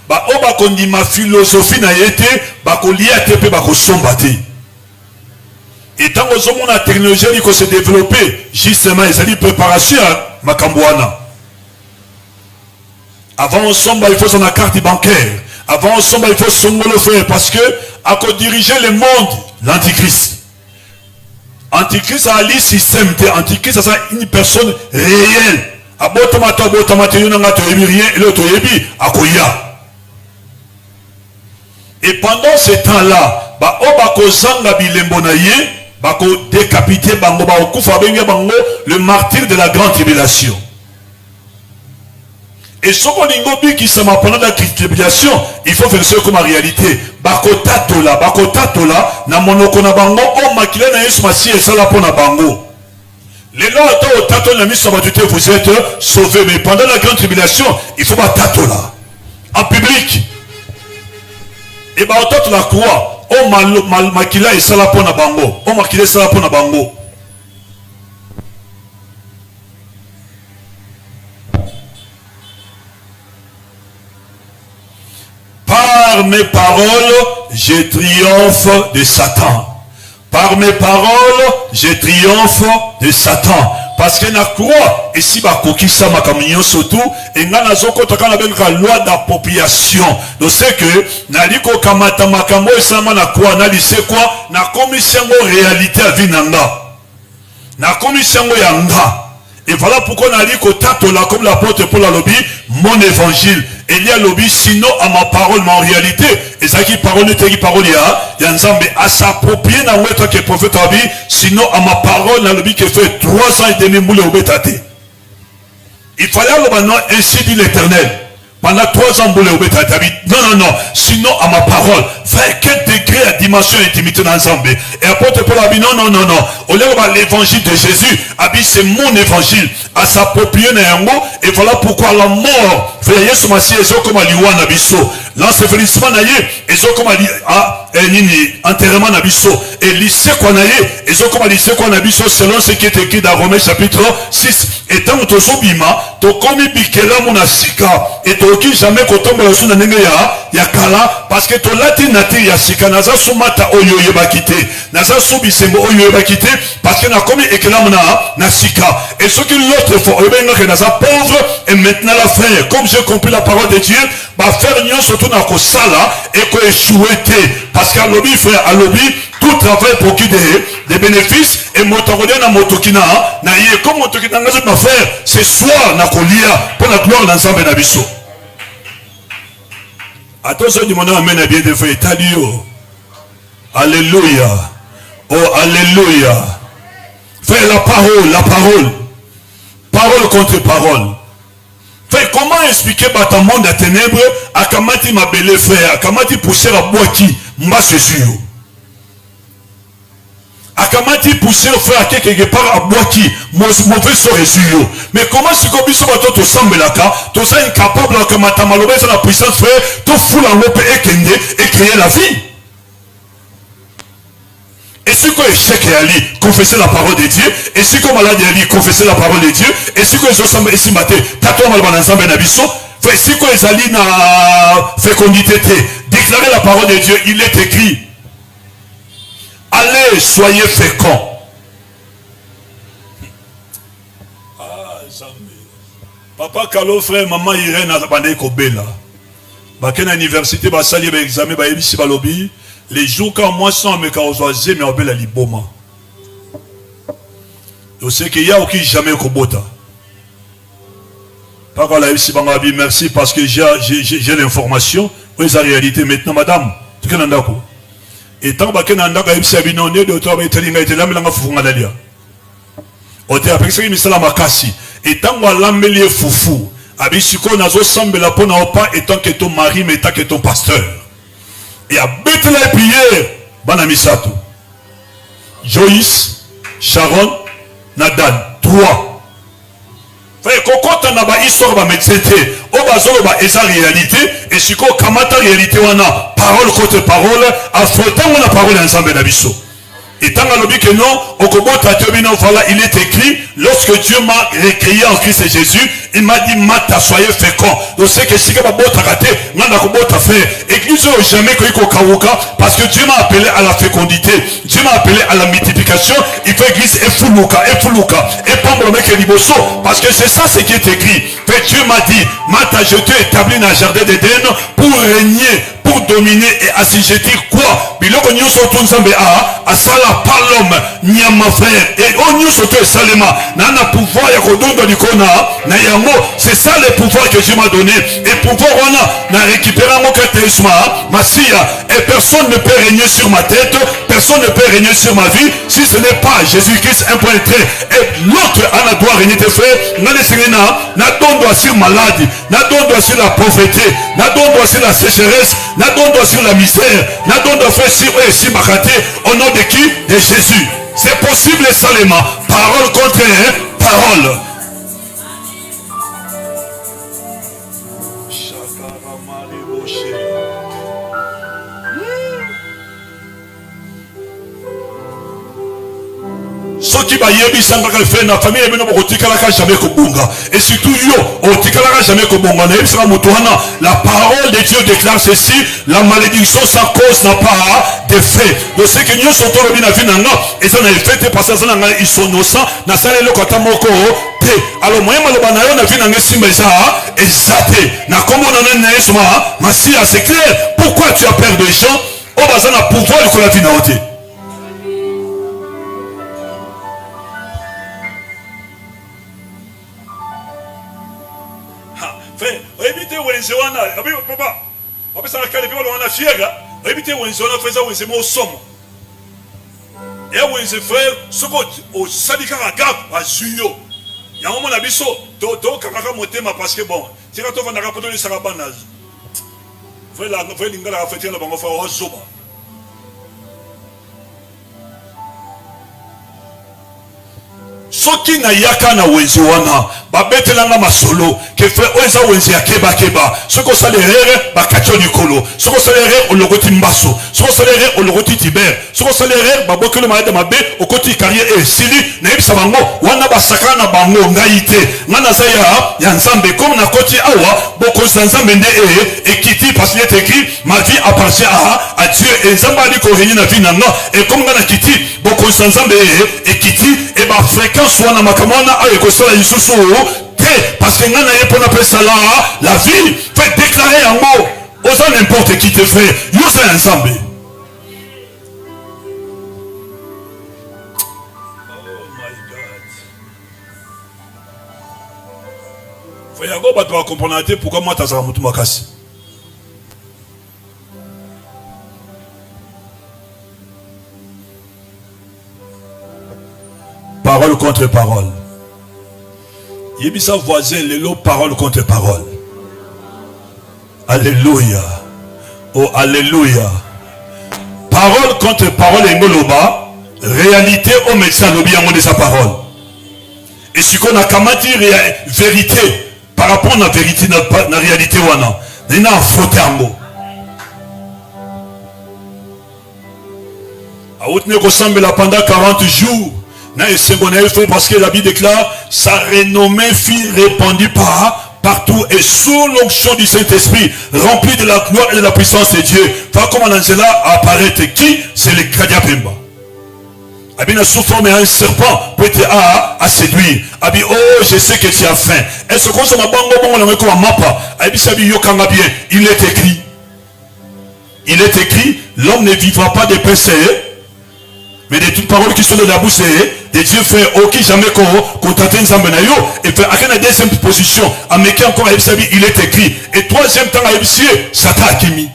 on va dire ma philosophie na été, on va lier TP, on va sombater. Et tant que la technologie qui se développer, justement, il s'agit de préparation à Makambouana. Avant on somba, il faut son carte bancaire. Avant on somba, il faut son le frère, parce que à diriger le monde, l'antichrist. Antichrist a un système, antichrist c'est une personne réelle. Et pendant ce temps-là, décapité le martyr de la grande tribulation. Et ce qu'on dit qui s'est pendant la tribulation, il faut faire ça comme en réalité. Bakotatola, na monokona bango, on makile na Yesu Masi et ça la pona bango. Les lois au tato na miso batute, vous êtes sauvés, mais pendant la grande tribulation, il faut pas tatola. En public. Et bah, au la croix, on makila et ça la pona bango. On makile ça la pona bango. Par mes paroles, je triomphe de Satan. Par mes paroles, je triomphe de Satan. Parce que na croix, et si ba kokisa makamio surtout, et ngana zoko takana benka loi d'appropriation. Donc c'est que na liko kamata makamo esama na croix, na lise quoi, na komisyango réalité à vinanga. Na komisyango yanga. Et voilà pourquoi on a dit que tatola comme l'apôtre Paul a lobby, mon évangile. Et il y a lobby, sinon à ma parole, mais en réalité, et ça qui parole n'est qui parole, il y a un zambé à s'approprier dans le temps que le prophète a dit, sinon à ma parole, dans le lobby qui fait 3 ans et demi moulé au bétate. Il fallait maintenant ainsi dit l'Éternel. Pendant 3 ans, moulé au bétate. Non, sinon à ma parole. Frère, quel degré à dimension intimité dans Zambé. Et apôtre Paul a dit non. Au lieu de l'évangile de Jésus, c'est mon évangile. À s'approprier d'un mot. Et voilà pourquoi la mort, frère Yesu Masi, et comme à l'Iwan Abisso. L'ensevelissement naïe, et comme à enterrement Nabisso. Et lycée qu'on a et comme à lycée qu'on a Abisso, selon ce qui est écrit dans Romains chapitre 6. Et tant que tu bima, tu commis bikela monasika. Et tu n'as jamais kotomba la sous ya kala, parce que tu l'as nati ya sika, naza sumata oyo yebakite. Naza subisembo oyo yebakite, parce que na commis ekela mona na sika. Et ce que l'autre fois, que naza pauvre, et maintenant la frère, comme j'ai compris la parole de Dieu, va faire nion surtout na kosala, et ko échoué. Parce qu'à lobby, frère, à lobby, tout travail procure des bénéfices, et motorodé na motokina, na yé, comme motokina, ma frère, c'est soir na kolia, pour la gloire d'ensemble d'abisso. Attention du monde amène à bien de frères, Tadio. Alléluia. Oh, alléluia. Frère, la parole. Parole contre parole. Frère, comment expliquer ta monde à ténèbres, à Kamati ma belle frère, à Kamati pousser à Boaki, m'a Jésus. Akamati pousser au frère quelque part à Boaki, mauvais sur Jésus. Mais comment si comme ça toi tu sembles là tu es incapable de kamata malobé sur la puissance frère, tu fous la mope et kende et créer la vie. Et si quoi échec est allé confesser la parole de Dieu, et si comme malade est allé confesser la parole de Dieu, et si quoi ils sont ici maté, tatouage mal dans ensemble d'abisso, frère si quoi ils allé na fécondité, déclarer la parole de Dieu, il est écrit. Allez, soyez féconds. Ah, jamais. Papa Kalo, frère, maman Irène, a bandé Kobela. Baken à l'université, ba sali ba examen, ba ebisi ba lobby. Les jours quand moi sans me kaozoisé, mais obela liboma. Je sais qu'il y a aucun jamais Kobota. Par contre, la ebisi bangabi, merci parce que j'ai l'information. Oui, c'est la réalité maintenant, madame. Tu es dans d'accord. Et tant que nanda ka ibisa binone de to ba italinga itela melanga fufu ngalalia. Ote apekisa misala makasi. Et tant que l'ameli fufu, abisiko nazo sambela pona opa étant que ton mari mais tant que ton pasteur. Et à bête la prière, bana misato. Joyce, Sharon, Nadan, 3. Frère, quand on a ba histoire ba médecin, on va zolo ba esa réalité et si ko kamata réalité wana parole contre parole, affrontant la parole ensemble d'abisso. Et tant que non, voilà, il est écrit, lorsque Dieu m'a récréé en Christ Jésus, il m'a dit, Mata, soyez fécond. Donc c'est que si je Église jamais que parce que Dieu m'a appelé à la fécondité, Dieu m'a appelé à la multiplication, il fait église et foulouka, et pambo mec et liboso, parce que c'est ça ce qui est écrit. Fait Dieu m'a dit, Mata, je t'ai établi dans le jardin d'Éden pour régner, pour dominer et assujettir quoi? Biloko nyonso to nzambe a sala par l'homme nyama frère et on nyonso to esalema na pouvoir ya kodondo likona na yango. C'est ça le pouvoir que Dieu m'a donné et pouvoir on a na récupérer mon kataisma masia et personne ne peut régner sur ma tête, personne ne peut régner sur ma vie si ce n'est pas Jésus-Christ un point et l'autre ana doit régner tes frères na dondo sur maladie, na dondo sur la pauvreté, na dondo sur la sécheresse, na dondo sur la misère, na dondo faire sur eux si makaté au nom de qui? De Jésus. C'est possible seulement parole contre parole. Soki ba yebi sangaka fait na famille bino bokotikalaka jamais kobunga et surtout yo otikalaka jamais kobunga na yebisaka moto wana. La parole de Dieu déclare ceci: la malédiction sans cause n'a pas d'effet. Donc c'est que nous sommes tous na vie nanga et ça na effet parce que ça nanga ils sont innocents na sala le kota moko te. Alors moi maloba na yo na vie nanga simba ça exacté na komo na na esma masia c'est clair. Pourquoi tu as peur des gens au bazana pouvoir de la vie na ote. Évitez wenze wana abi papa opesa kale pe wana fiega évitez wenze wana feza wenze mo somo et wenze frère soko o sadika gap azuyo ya mo na biso to kaka motema parce que bon tira to vanda kapoto ni saka banaz frère la frère lingala ka fetia la bango fa o zoba soki na yaka na wenze wana babetelanga masolo ke fait oza wenze ya keba soko salere bakatio likolo soko salere ologoti mbaso soko salere ologoti tiber soko salere babokelo maade mabe okoti carrière et sili na yebisa bango wana basaka na bango ngaite ngana za ya nzambe comme na koti awa boko nzambe nde ekiti parce qu'il est écrit ma vie appartient à Dieu et nzambe ali ko régner na vie nanga et comme ngana kiti boko nzambe ekiti et ba fréquence wana makamona ayo ko sala lisusu parce que ngana ye pona pesa la vie fait déclarer en mot aux n'importe qui te fait yo ça ensemble. Oh my God. Faut y avoir ba toi comprendre pourquoi moi ta za mutu makasi. Parole contre parole. Yebisa voisin lelo parole contre parole. Alléluia. Oh alléluia. Parole contre parole engoloba. Réalité au médecin lobi yango de sa parole. Et si qu'on a kamati vérité par rapport à la vérité na réalité wana. Nina faute yango. A outne ko sambela pendant 40 jours. Parce que la Bible déclare sa renommée fut répandue partout et sous l'onction du Saint-Esprit, rempli de la gloire et de la puissance de Dieu. Enfin, comme Angela apparaît qui? C'est le Kadiapemba. Abina sous forme un serpent peut être à séduire. Abi oh je sais que tu as faim. Est-ce qu'on se il est écrit. Il est écrit, l'homme ne vivra pas de pain mais de toutes paroles qui sont de la bouche de Dieu fait aucun jamais contenter Nzambe na yo et fait à la deuxième position américain encore il est écrit et troisième temps à Satan Akimi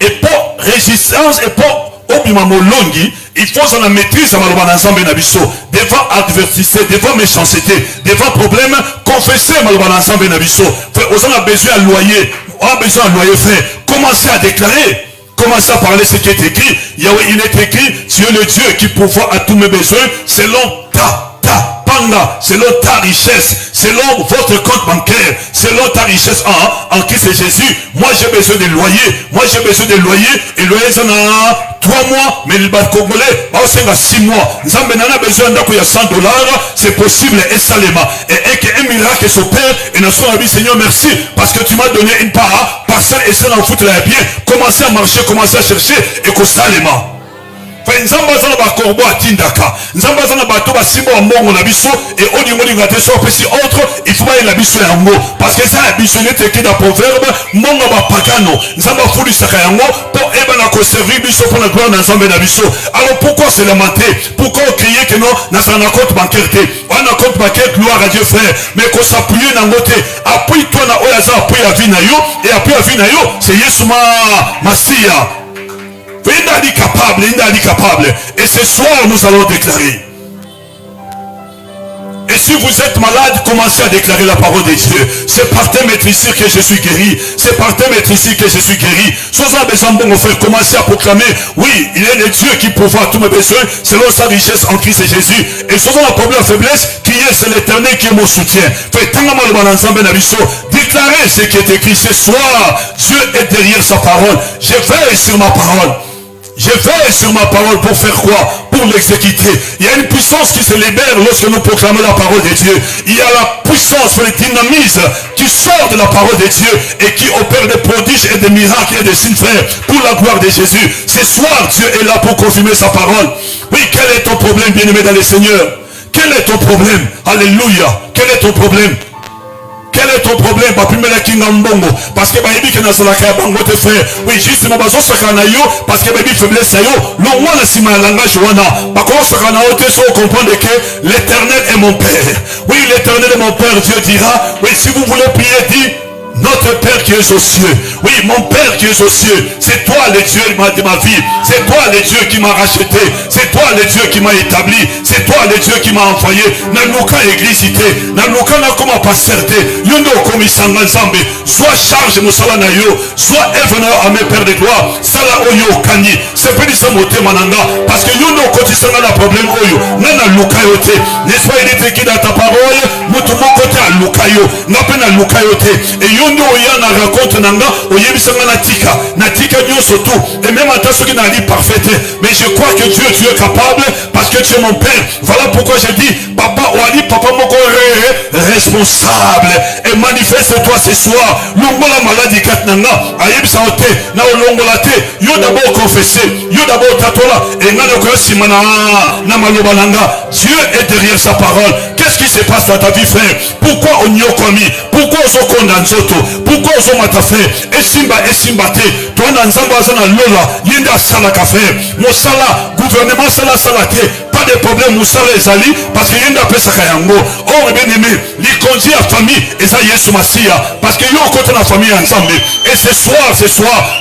et pour résistance et pour obima molongi, il faut ça la maîtrise à maloba nzambe na biso. Devant adversité, devant méchanceté, devant problème, confesser maloba nzambe na biso. On a besoin à loyer, on a besoin à loyer frère. Commencez à déclarer. Commencez à parler ce qui est écrit. Yahweh, il est écrit, tu es le Dieu qui pourvoit à tous mes besoins selon ta panga, selon ta richesse, selon votre compte bancaire, selon ta richesse en Christ Jésus. Moi j'ai besoin de loyer, moi j'ai besoin de loyer, et loyer ça a 3 mois, mais le bas congolais, c'est 6 mois. Nous avons besoin d'un $100, c'est possible et salement. Et qu'un miracle s'opère, et nous sommes dit Seigneur merci, parce que tu m'as donné une part, parcelle et celle en foutre la bien. Commencez à marcher, commencez à chercher, et que salement. Nzamba zana ba korbo atindaka nzamba zana bato ba simbo mbongo na biso et olingo lingate so pesi autre il faut ba la biso yango parce que ça la biso n'est que dans proverbe mbongo ba pagano nzamba fulu saka yango pour eba na ko servir biso pour la gloire na nzambe na biso. Alors pourquoi se lamenter, pourquoi crier que non na sa na compte bancaire te on a compte bancaire, gloire à Dieu frère, mais qu'on s'appuie na ngote appuie toi na oyaza appuie à vie na yo et appuie à vie na yo c'est Yeshua Masia. Il est capable. Et ce soir, nous allons déclarer. Et si vous êtes malade, commencez à déclarer la parole de Dieu. C'est par tes maîtrises que je suis guéri. C'est par tes maîtrises que je suis guéri. Sans besoin de mon frère, commencez à proclamer. Oui, il est le Dieu qui pourvoit tous mes besoins selon sa richesse en Christ et Jésus. Et souvent, le problème de faiblesse, crier, c'est l'Éternel qui est mon soutien. Déclarez ce qui est écrit ce soir. Dieu est derrière sa parole. Je veille sur ma parole. Je veille sur ma parole pour faire quoi? Pour l'exécuter. Il y a une puissance qui se libère lorsque nous proclamons la parole de Dieu. Il y a la puissance, le dynamisme qui sort de la parole de Dieu et qui opère des prodiges et des miracles et des signes frères pour la gloire de Jésus. Ce soir, Dieu est là pour confirmer sa parole. Oui, quel est ton problème, bien-aimé dans le Seigneur? Quel est ton problème? Alléluia. Quel est ton problème? Quel est ton problème? Parce que baby que dans la bango te frère. Oui, juste ma bazo sakana yo parce que baby faiblesse yo. Le moi na sima langage wana. Ba ko sakana o te so comprendre que l'Éternel est mon Père. Oui, l'Éternel est mon Père, Dieu dira. Oui, si vous voulez prier, dit notre Père qui est aux cieux. Oui, mon Père qui est aux cieux. C'est toi le Dieu de ma vie. C'est toi le Dieu qui m'a racheté. C'est toi le Dieu qui m'a établi. C'est toi le Dieu qui m'a envoyé. Naluka églisité. Naluka na koma passerté. Yondo komisanga nzambe. Soit charge musala na yo. Soit evena à mes pères de gloire. Sala oyo kani. C'est pas ça moté mananga. Parce que yondo kotisanga na problème oyo. Nana luka yote. N'est-ce pas il est écrit dans ta parole. Mutu mokote a luka yo. Napena luka yote. Et yondo oya na raconte nanga. Oyebisanga na tika nyonso tout. Et même à ta ce qui n'a dit parfaite. Mais je crois que Dieu, tu es capable parce que tu es mon Père. Voilà pourquoi je dis, papa, Wali, papa, mon responsable. Et manifeste-toi ce soir. Longola maladie katnanga. Aïe, saoté. Na longola te. Yo d'abord confessé. Yo d'abord tatola. Et na le simana. Na malobalanga. Dieu est derrière sa parole. Qu'est-ce qui se passe dans ta vie, frère? Pourquoi on y a commis? Pourquoi on se condamne? Pourquoi on se mata frère? Et simba te. Toi, dans Zamba, zana lola. Yenda sala café. Mosala, gouvernement sala salate. Pas de problème, Moussala et Zali. Parce que yenda pesa kayango. Oh, bien aimé. Les conduits à famille. Et ça, Yesu Masia. Parce que yo, côté la famille ensemble. Et ce soir,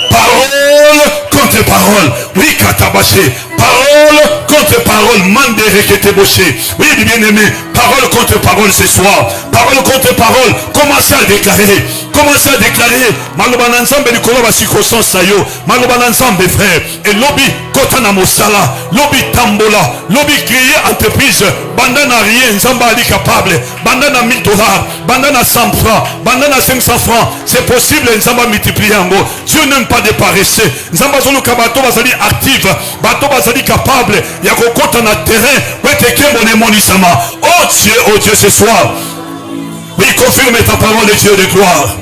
parole contre parole. Oui, katabaché. Parole contre parole. Mande rekete boché. Oui, bien aimé. Parole contre parole ce soir. Parole contre parole. Commencez à déclarer. Commencez à déclarer. Maloban ensemble du koloba circonstance sayo. Maloban ensemble frère. Et lobby kotana mosala. Lobby tambola. Lobby créer entreprise. Bandana rien. Nzamba ali capable. Bandana $1000. Bandana 100 francs. Bandana 500 francs. C'est possible. Nzamba multiplier en gros. Dieu n'aime pas de paresseux. Nzamba zonu kabato bazali active. Bato bazali capable. Yako kotana terrain. Wete kemone monisama. Oh Dieu ce soir. Oui, confirme ta parole de Dieu de gloire.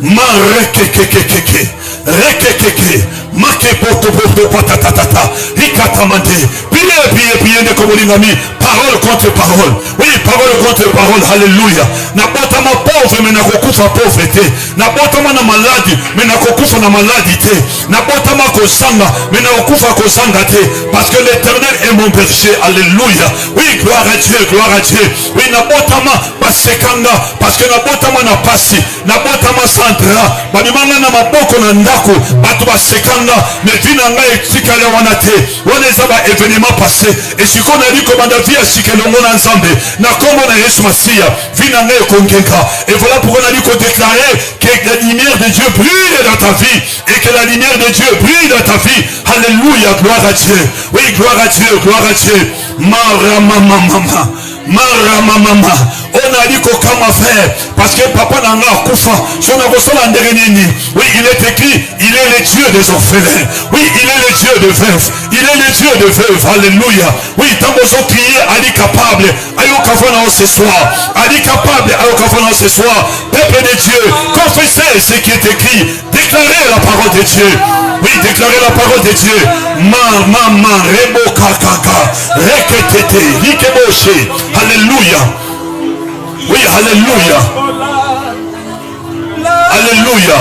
Ma rekekekeke. Rekekeke. Make poto patatata. Rikatamante. Priez de communingami. Parole contre parole. Oui, parole contre parole. Alléluia. Na bota ma pauvre pauvre mais nakokufa pauvreté, nabotama na maladi mais nakokufa na maladi te, nabotama kozanga mais nakokufa kozanga te, parce que l'Éternel est mon berger. Alléluia. Oui, gloire à Dieu, gloire à Dieu. Oui, nabotama basekanga parce que nabotama na pasi, nabotama sandra babimanga na maboko na ndako bato basekanga mais vie na ngai etikala wana te, wana eza ba événement passé et sikoyo nali komanda vie ya sika elongo na nzambe na kombo na Yesu Masiya, vie na ngai ekongenga. Et voilà pourquoi nali kodéclarer que la lumière de Dieu brille dans ta vie et que la lumière de Dieu brille dans ta vie. Alléluia, gloire à Dieu. Oui, gloire à Dieu, gloire à Dieu. Maramamama, maramamama. On a dit qu'au frère, parce que papa n'a pas kufa, son apostle en dernier. Oui, il est écrit, il est le Dieu des orphelins. Oui, il est le Dieu des veuves. Il est le Dieu des veuves. Alléluia. Oui, tant que vous priez, allez capable. Allez au cafana ce soir. Allez capable, allez au cafana ce soir. Peuple de Dieu, confessez ce qui est écrit. Déclarez la parole de Dieu. Oui, déclarez la parole de Dieu. Mama, rebo kakaka, reketete, rikeboshe. Alléluia. Oui, alléluia. Alléluia.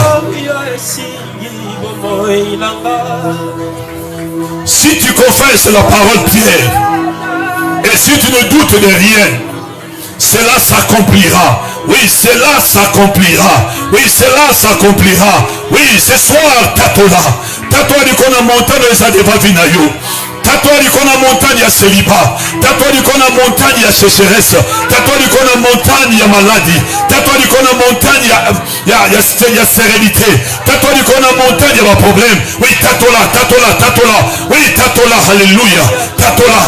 Si tu confesses la parole Pierre, et si tu ne doutes de rien, cela s'accomplira. Oui, cela s'accomplira. Oui, cela s'accomplira. Oui, ce soir, tatola. Tatola dit qu'on a montagne et ça devant Vinayo. Tatoa liko na montagne ya célibat, tatoa liko na montagne ya sécheresse, tatoa liko na montagne ya maladie, tatoa liko na montagne ya sérénité, tatoa liko na montagne ya problème. Oui, tatola, tatola, tatola. Oui, tatola, alléluia. Tatola.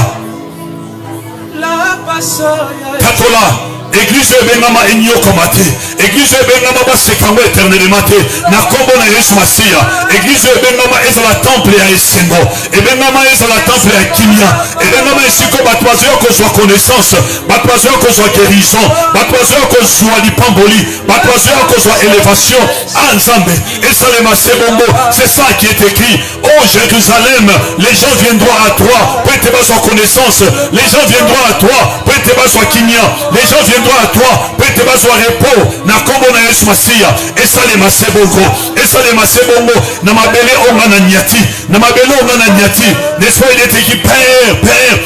Tatola. Église ebengama enyokoma te, église ebengama basekango éternellement te na kombo na Yesu Masiya. Église ebengama ezala temple ya esengo, ebengama ezala temple ya kimia, ebengama esiko bato bazwa kozwa connaissance, bato bazwa kozwa guérison, bato bazwa kozwa lipamboli, bato bazwa kozwa élévation à Nzambe. Esalema sebongo, c'est ça qui est écrit. Oh Jérusalem, les gens viendront à toi pour te bazwa connaissance, les gens viendront à toi pour te bazwa kimia, les gens viendront à toi pour te bazwa repos na kombo na Yesu Masiya. Esalema sebongo, esalema sebongo na mabele onga na nyati, na mabele onga na nyati. N'est-ce pas, il est écrit, Père, Père,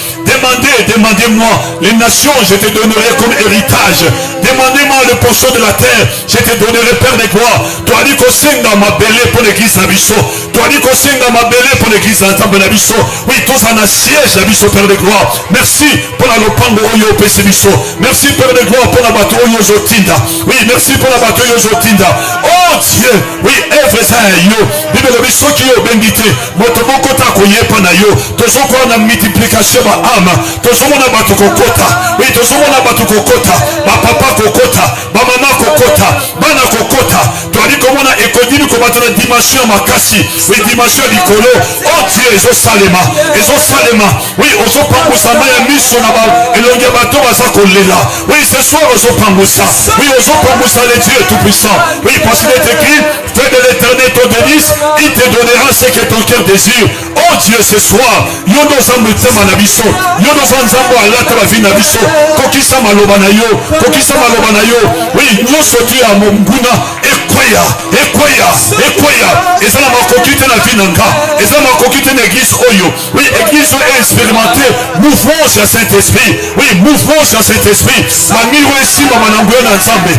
demandez-moi les nations, je te donnerai comme héritage. Demandez-moi le portion de la terre, je te donnerai, Père de gloire. Toi dit qu'on senga ma belé pour l'église Nabiso. Toi dit qu'on senga ma belé pour l'église Nzambe Nabiso. Oui, tous en a siège Nabiso, Père de gloire. Merci pour la lopango oyo pesi biso. Merci, Père de gloire, pour la bateau oyo zotinda. Oui, merci pour la bateau oyo zotinda. Oh Dieu, oui, œuvre ça yo. Bible biso ki yo bengite. Motoboko ta koyepa na yo. Tozoko na multiplication ba âme. Tozomona bato kokota. Oui, tozomona bato kokota. Ba papa kokota, ba mama kokota, bana kokota. Toali komona ekodini komata na dimension makasi. Oui, dimension likolo. Oh Dieu, ezo salema. Ezo salema. Oui, ozo pambusa ya miso na ba elongia bato baza kolela. Oui, ce soir ozo pambusa. Oui, ozo pambusa le Dieu tout puissant. Oui, parce qu'il est écrit, fais de l'Éternel ton délice, il te donnera ce que ton cœur désire. Oh Dieu, ce soir, yo no zambe tema na biso. Yo no zanzambo alata la vie na biso. Kokisa maloba na yo, kokisa maloba na yo. Oui, nous sortir à Monguna, Ekweya, Ekweya, Ekweya. Et ça m'a coquité la vie nanga. Et ça m'a coquité l'église Oyo. Oui, église est expérimentée. Mouvement sur Saint-Esprit. Oui, mouvement sur Saint-Esprit. Ma miro ici, maman n'angoué dans Zambé.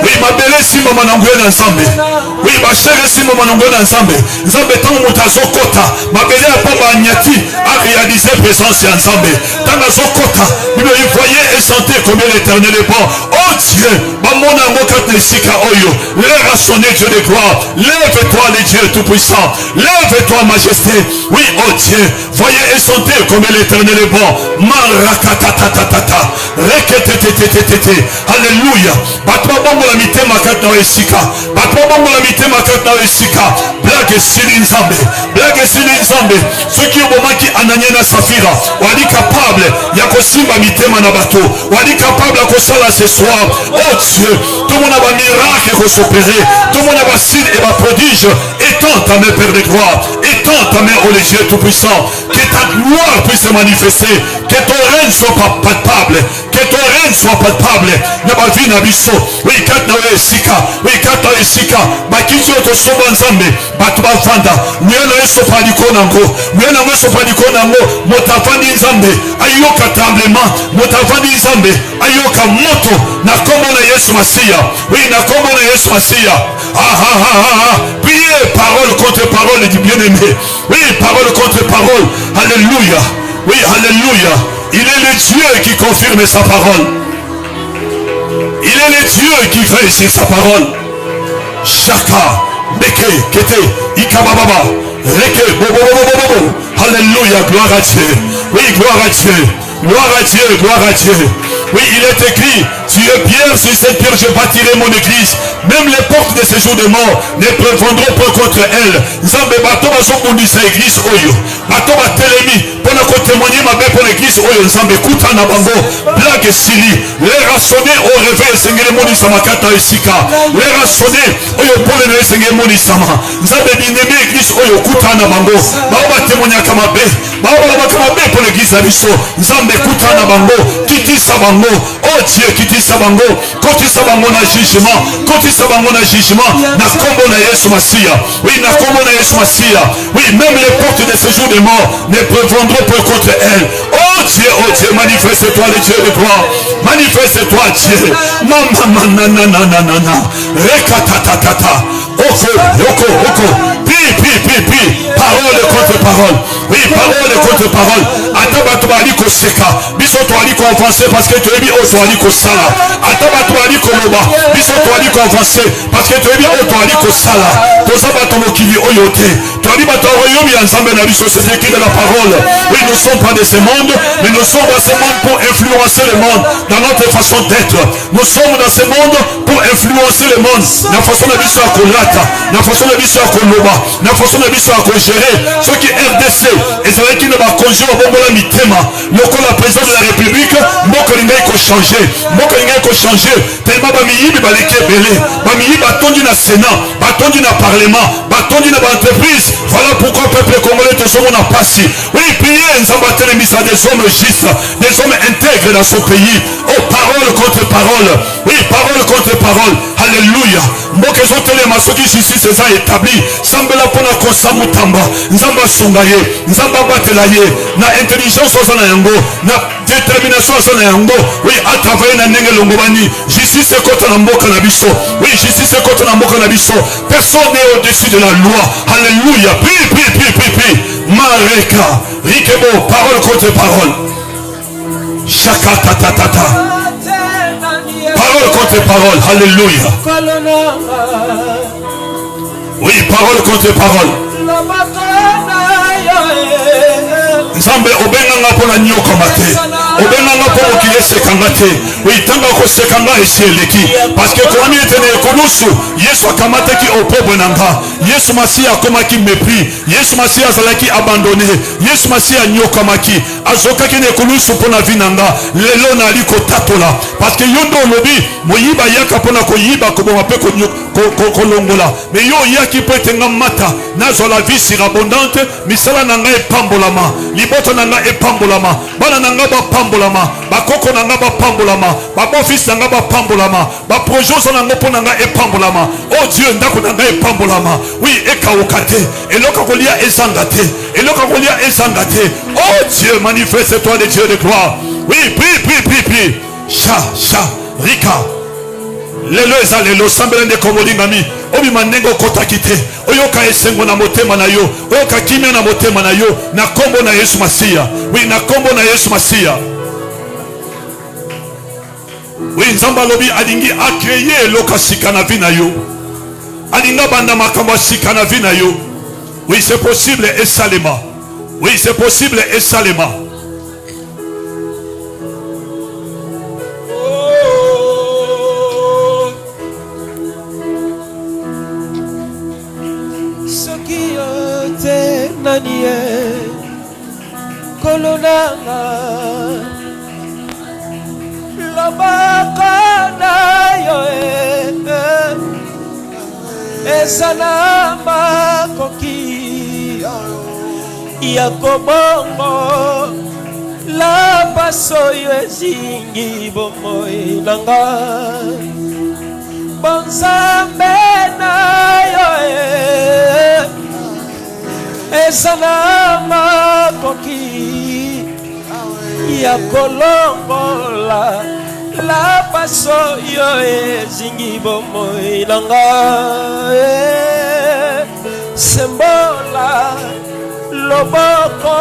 Oui, ma belle ici, maman n'angoué dans Zambé. Oui, ma chère ici, maman n'angoué dans Zambé. Zambé tant moutazo kota. Ma belle a pas magnéti à réaliser présence en Zambé. Tant à Zokota, vous voyez et sentez combien l'Éternel est bon. Oh Dieu, maman n'angoué quand les sika Oyo. Lève à sonner Dieu de gloire. Lève-toi les dieux tout-puissants. Lève-toi majesté. Oui, oh Dieu, voyez et sentez combien l'Éternel est bon. Marakatatata. Reketetetetetete. Alléluia. Batwa bongo la mitema katna esika. Batwa bongo la mitema katna esika. Blague sili nzambe. Blague sili nzambe. Ceux qui ont maki anania na safira. Wali capable ya kosimba mitema na bato. Wali capable ya kosala ce soir. Oh Dieu, tout le monde a un miracle qui s'opérer. Tout le monde a un signe et un prodige. Étends ta main, Père de gloire. Étends ta main, oh les dieux tout-puissants. Que ta gloire puisse se manifester. Que ton règne soit palpable. Que ton règne soit palpable. Nabavi nabiso. Oui, kat na esika. Oui, kat na esika. Bakiti otosoba nzambe. Batuba vanda. Muyana yeso paliko nango. Muyana yeso paliko nango. Motavandi nzambe. Ayoka tremblement. Motavandi nzambe. Ayoka moto. Na kombo na Yesu Masia. Oui, na kombo na Yesu Masia. Priez parole contre parole du bien-aimé. Oui, parole contre parole. Alléluia. Oui, alléluia. Il est le Dieu qui confirme sa parole. Il est le Dieu qui veille sur sa parole. Shaka, Beke, Kete, Ikabababa, Reke, Bobo. Alléluia, gloire à Dieu. Oui, gloire à Dieu. Gloire à Dieu, gloire à Dieu. Oui, il est écrit, tu es pierre, sur cette pierre je bâtirai mon église. Même les portes de ces jours de mort ne prévendront pas contre elle. Nzambe bato bazobundisa église oyo. Bato batelemi pona ko témoigner mabe pour l'église oyo. Nzambe kuta na bango. Blague sili. Les rassonner au réveil sengele moni sama kata esika. Les rassonner oyo pole na sengele moni sama. Nzambe bineme église oyo kuta na bango. Bao ba témoigner kama be. Bao ba kama be pour l'église na biso. Nzambe kuta na bango. Kiti sa bango. Oh Dieu, kiti sa bango. Koti sa bango na jugement. Koti sa bango na jugement. Na kombo na Yesu Masia. Oui, na kombo na Yesu Masia. Oui, même les portes de ce jour de mort ne prévendront pas contre elle. Oh Dieu, manifeste-toi le Dieu de gloire. Manifeste-toi Dieu. Mama nanana. Rekatatata. Oko. Pi. Parole contre parole. Oui, parole contre parole. Ataba tobali ko seka. Biso tobali ko avancer parce que tu es bien au tobali ko sala. Ataba tobali ko loba. Biso tobali ko avancer parce que tu es bien au tobali ko sala. Tozaba tomo kivi oyote. Tobali bato royaume ya nzambe na biso, c'est écrit dans la parole. Oui, nous ne sommes pas de ce monde, mais nous sommes dans ce monde pour influencer le monde dans notre façon d'être. Nous sommes dans ce monde pour influencer le monde. La façon de biso à kolata, la façon de biso à koloba, la façon de biso à gérer. Ceux qui RDC, et c'est vrai qu'ils ne vont conjurer au bon mitema. Loko la présidence de la République, mokolinga iko changer. Mokolinga iko changer. Tellement bamiyibi baleke belé. Bamiyibi batondi na Sénat, batondi na Parlement, batondi na entreprise. Voilà pourquoi le peuple congolais tout son a passé. Oui, priez, nous avons télémisé des hommes justes, des hommes intègres dans son pays. Oh, parole contre parole. Oui, parole contre parole. Alléluia. Mboke zote les masoki justice ça établi. Sambela pona kosa mutamba. Nzamba sungaye, nzamba batelaye. Na intelligence osa na yango, na détermination osa na yango. Oui, à travailler na ndenge longobani. Justice contre na mboka na biso. Oui, justice contre na mboka na biso. Personne n'est au-dessus de la loi. Alléluia. Puis. Mareka. Rikebo, parole contre parole. Chaka tatatata. Parole contre parole. Alléluia. Oui, parole contre parole. Nzambe obenganga pona nyoko mate. Obenganga po okile sekanga te. Oui, tanga ko sekanga esieleki. Parce que quand on était né konusu, Yesu akamataki opobwe nanga. Yesu Masia akomaki mépris. Yesu Masia azalaki abandonné. Yesu Masia nyokamaki. Azokaki ne konusu pona vinanga. Lelo na liko tatola. Parce que yondo lobi moyiba yaka pona koyiba koboma pe kolongola. Mais yo yaki petenga mata. Nazo la vie surabondante, misala nanga epambolama. Liboto nanga epambolama. Bana nanga ba pambolama. Bakoko nanga ba pambolama. Babo fils nanga ba pambolama. Ba projet nanga pona nanga epambolama. Oh Dieu, ndako nanga epambolama. Oui, ekaokate. Eloka kolia esangate. Eloka kolia esangate. Oh Dieu, manifeste-toi le Dieu de gloire. Oui, prie. Cha, Rika. Lelo eza lelo sambela nde komolingami obi mandengo kota kite oyoka esengo na motema na yo oyoka kimia na motema na yo na kombo na Yesu Masia. Oui, na kombo na Yesu Masia. Oui, nzamba lobi alingi akreye loka sika na vi na yo. Alinga banda makambo sika na vi na yo. Oui, c'est possible et salema. Oui, c'est possible et salema. Kolonanga la bakana yo esanama koki ya kobongo la pasoyo ezingi bomoi nanga bonzambe na yo ezana makoki ya kolongola la pasoyo ezingi bomoi nanga sembola loboko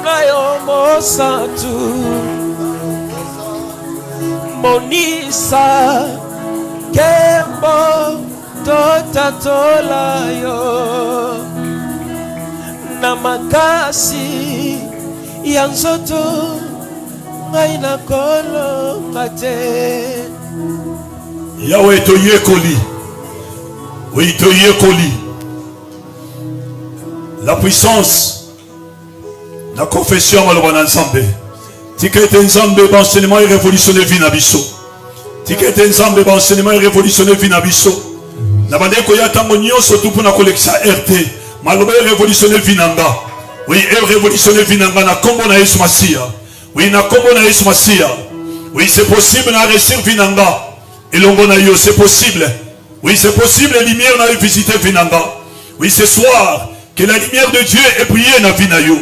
na yo mosantu monisa kembo totatola yo na makasi ya nzoto ngai nakolonga te. Yahweh toyekoli, oui toyekoli, la puissance, la confession malobana nzambe. Tikete nzambe bansenement révolutionné vinabiso. Tikete nzambe bansenement révolutionné vinabiso. Na bandeko ya tango nyonso tupu na kolekisa RT. Maloba révolutionné vinanga. Oui, révolutionné vinanga na kombo na Yesu Masia. Oui, na kombo na Yesu Masia. Oui, c'est possible na réussir vinanga. Et l'ongo na yo, c'est possible. Oui, c'est possible, la lumière na visiter vinanga. Oui, ce soir, que la lumière de Dieu ait brillé na vinayo.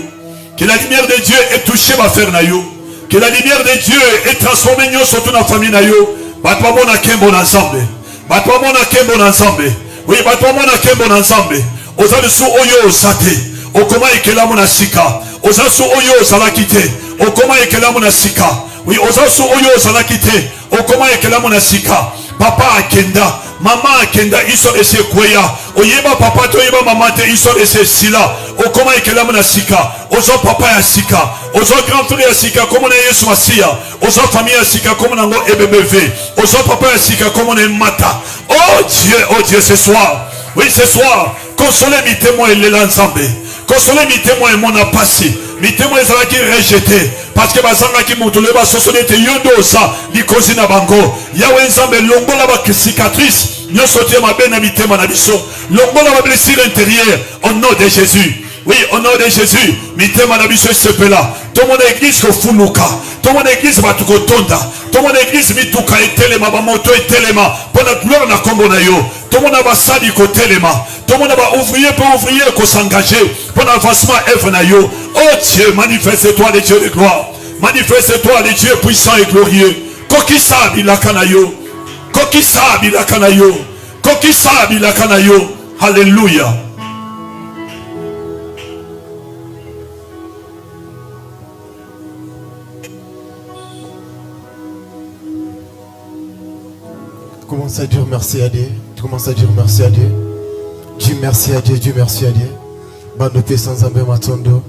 Que la lumière de Dieu ait touché ma frère na yo. Que la lumière de Dieu ait transformé nous sur toute la famille na yo. Batwa na kembo na nzambe. Batwa na kembo na nzambe. Oui, batwa na kembo na nzambe. Oza su oyo osate. Okoma ekela mona sika. Oza su oyo salakite. Okoma ekela mona sika. Oui, oza su oyo salakite. Okoma ekela mona sika. Papa akenda, mama akenda, iso ese kweya. Oyeba papa to oyeba mama te iso ese sila. Okoma ekela mona sika. Ozo papa ya sika. Ozo grand frère ya sika comme na Yesu Masia. Ozo famille ya sika comme nango EBBV. Ozo papa ya sika comme na Mata. Oh Dieu, ce soir. Oui, ce soir, consolez mes témoins et les l'ensemble. Consolez mes témoins et mon passé. Mes témoins sont qui rejetés. Parce que basanga qui monte le bas sosone te yondo sa ni kozina bango. Yahweh nzambe longola ba cicatrice. Nyo sotie ma bena mi témoin na biso. Longola ba blessure intérieure au nom de Jésus. Oui, au nom de Jésus, mi témoin na biso ce là. Tout mon église ko funuka. Tout mon église ba tuko tonda. Tout mon église mi tuka etelema ba moto etelema. Pour la gloire na kombo na yo. Tout mon abasadi ko telema. Tout mon aba ouvrier pour ouvrier ko s'engager pour l'avancement œuvre na yo. Oh Dieu, manifeste-toi les dieux de gloire. Manifeste-toi les dieux puissants et glorieux. Kokisa bilakanayo. Kokisa bilakanayo. Kokisa bilakanayo. Alléluia. Tu commences à dire merci à Dieu. Tu commences à dire merci à Dieu. Dis merci à Dieu, Dieu merci à Dieu. Bando pesa nzambe matondo.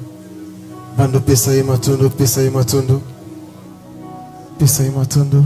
Bando pesa ye matondo, pesa ye matondo. Pesa ye matondo.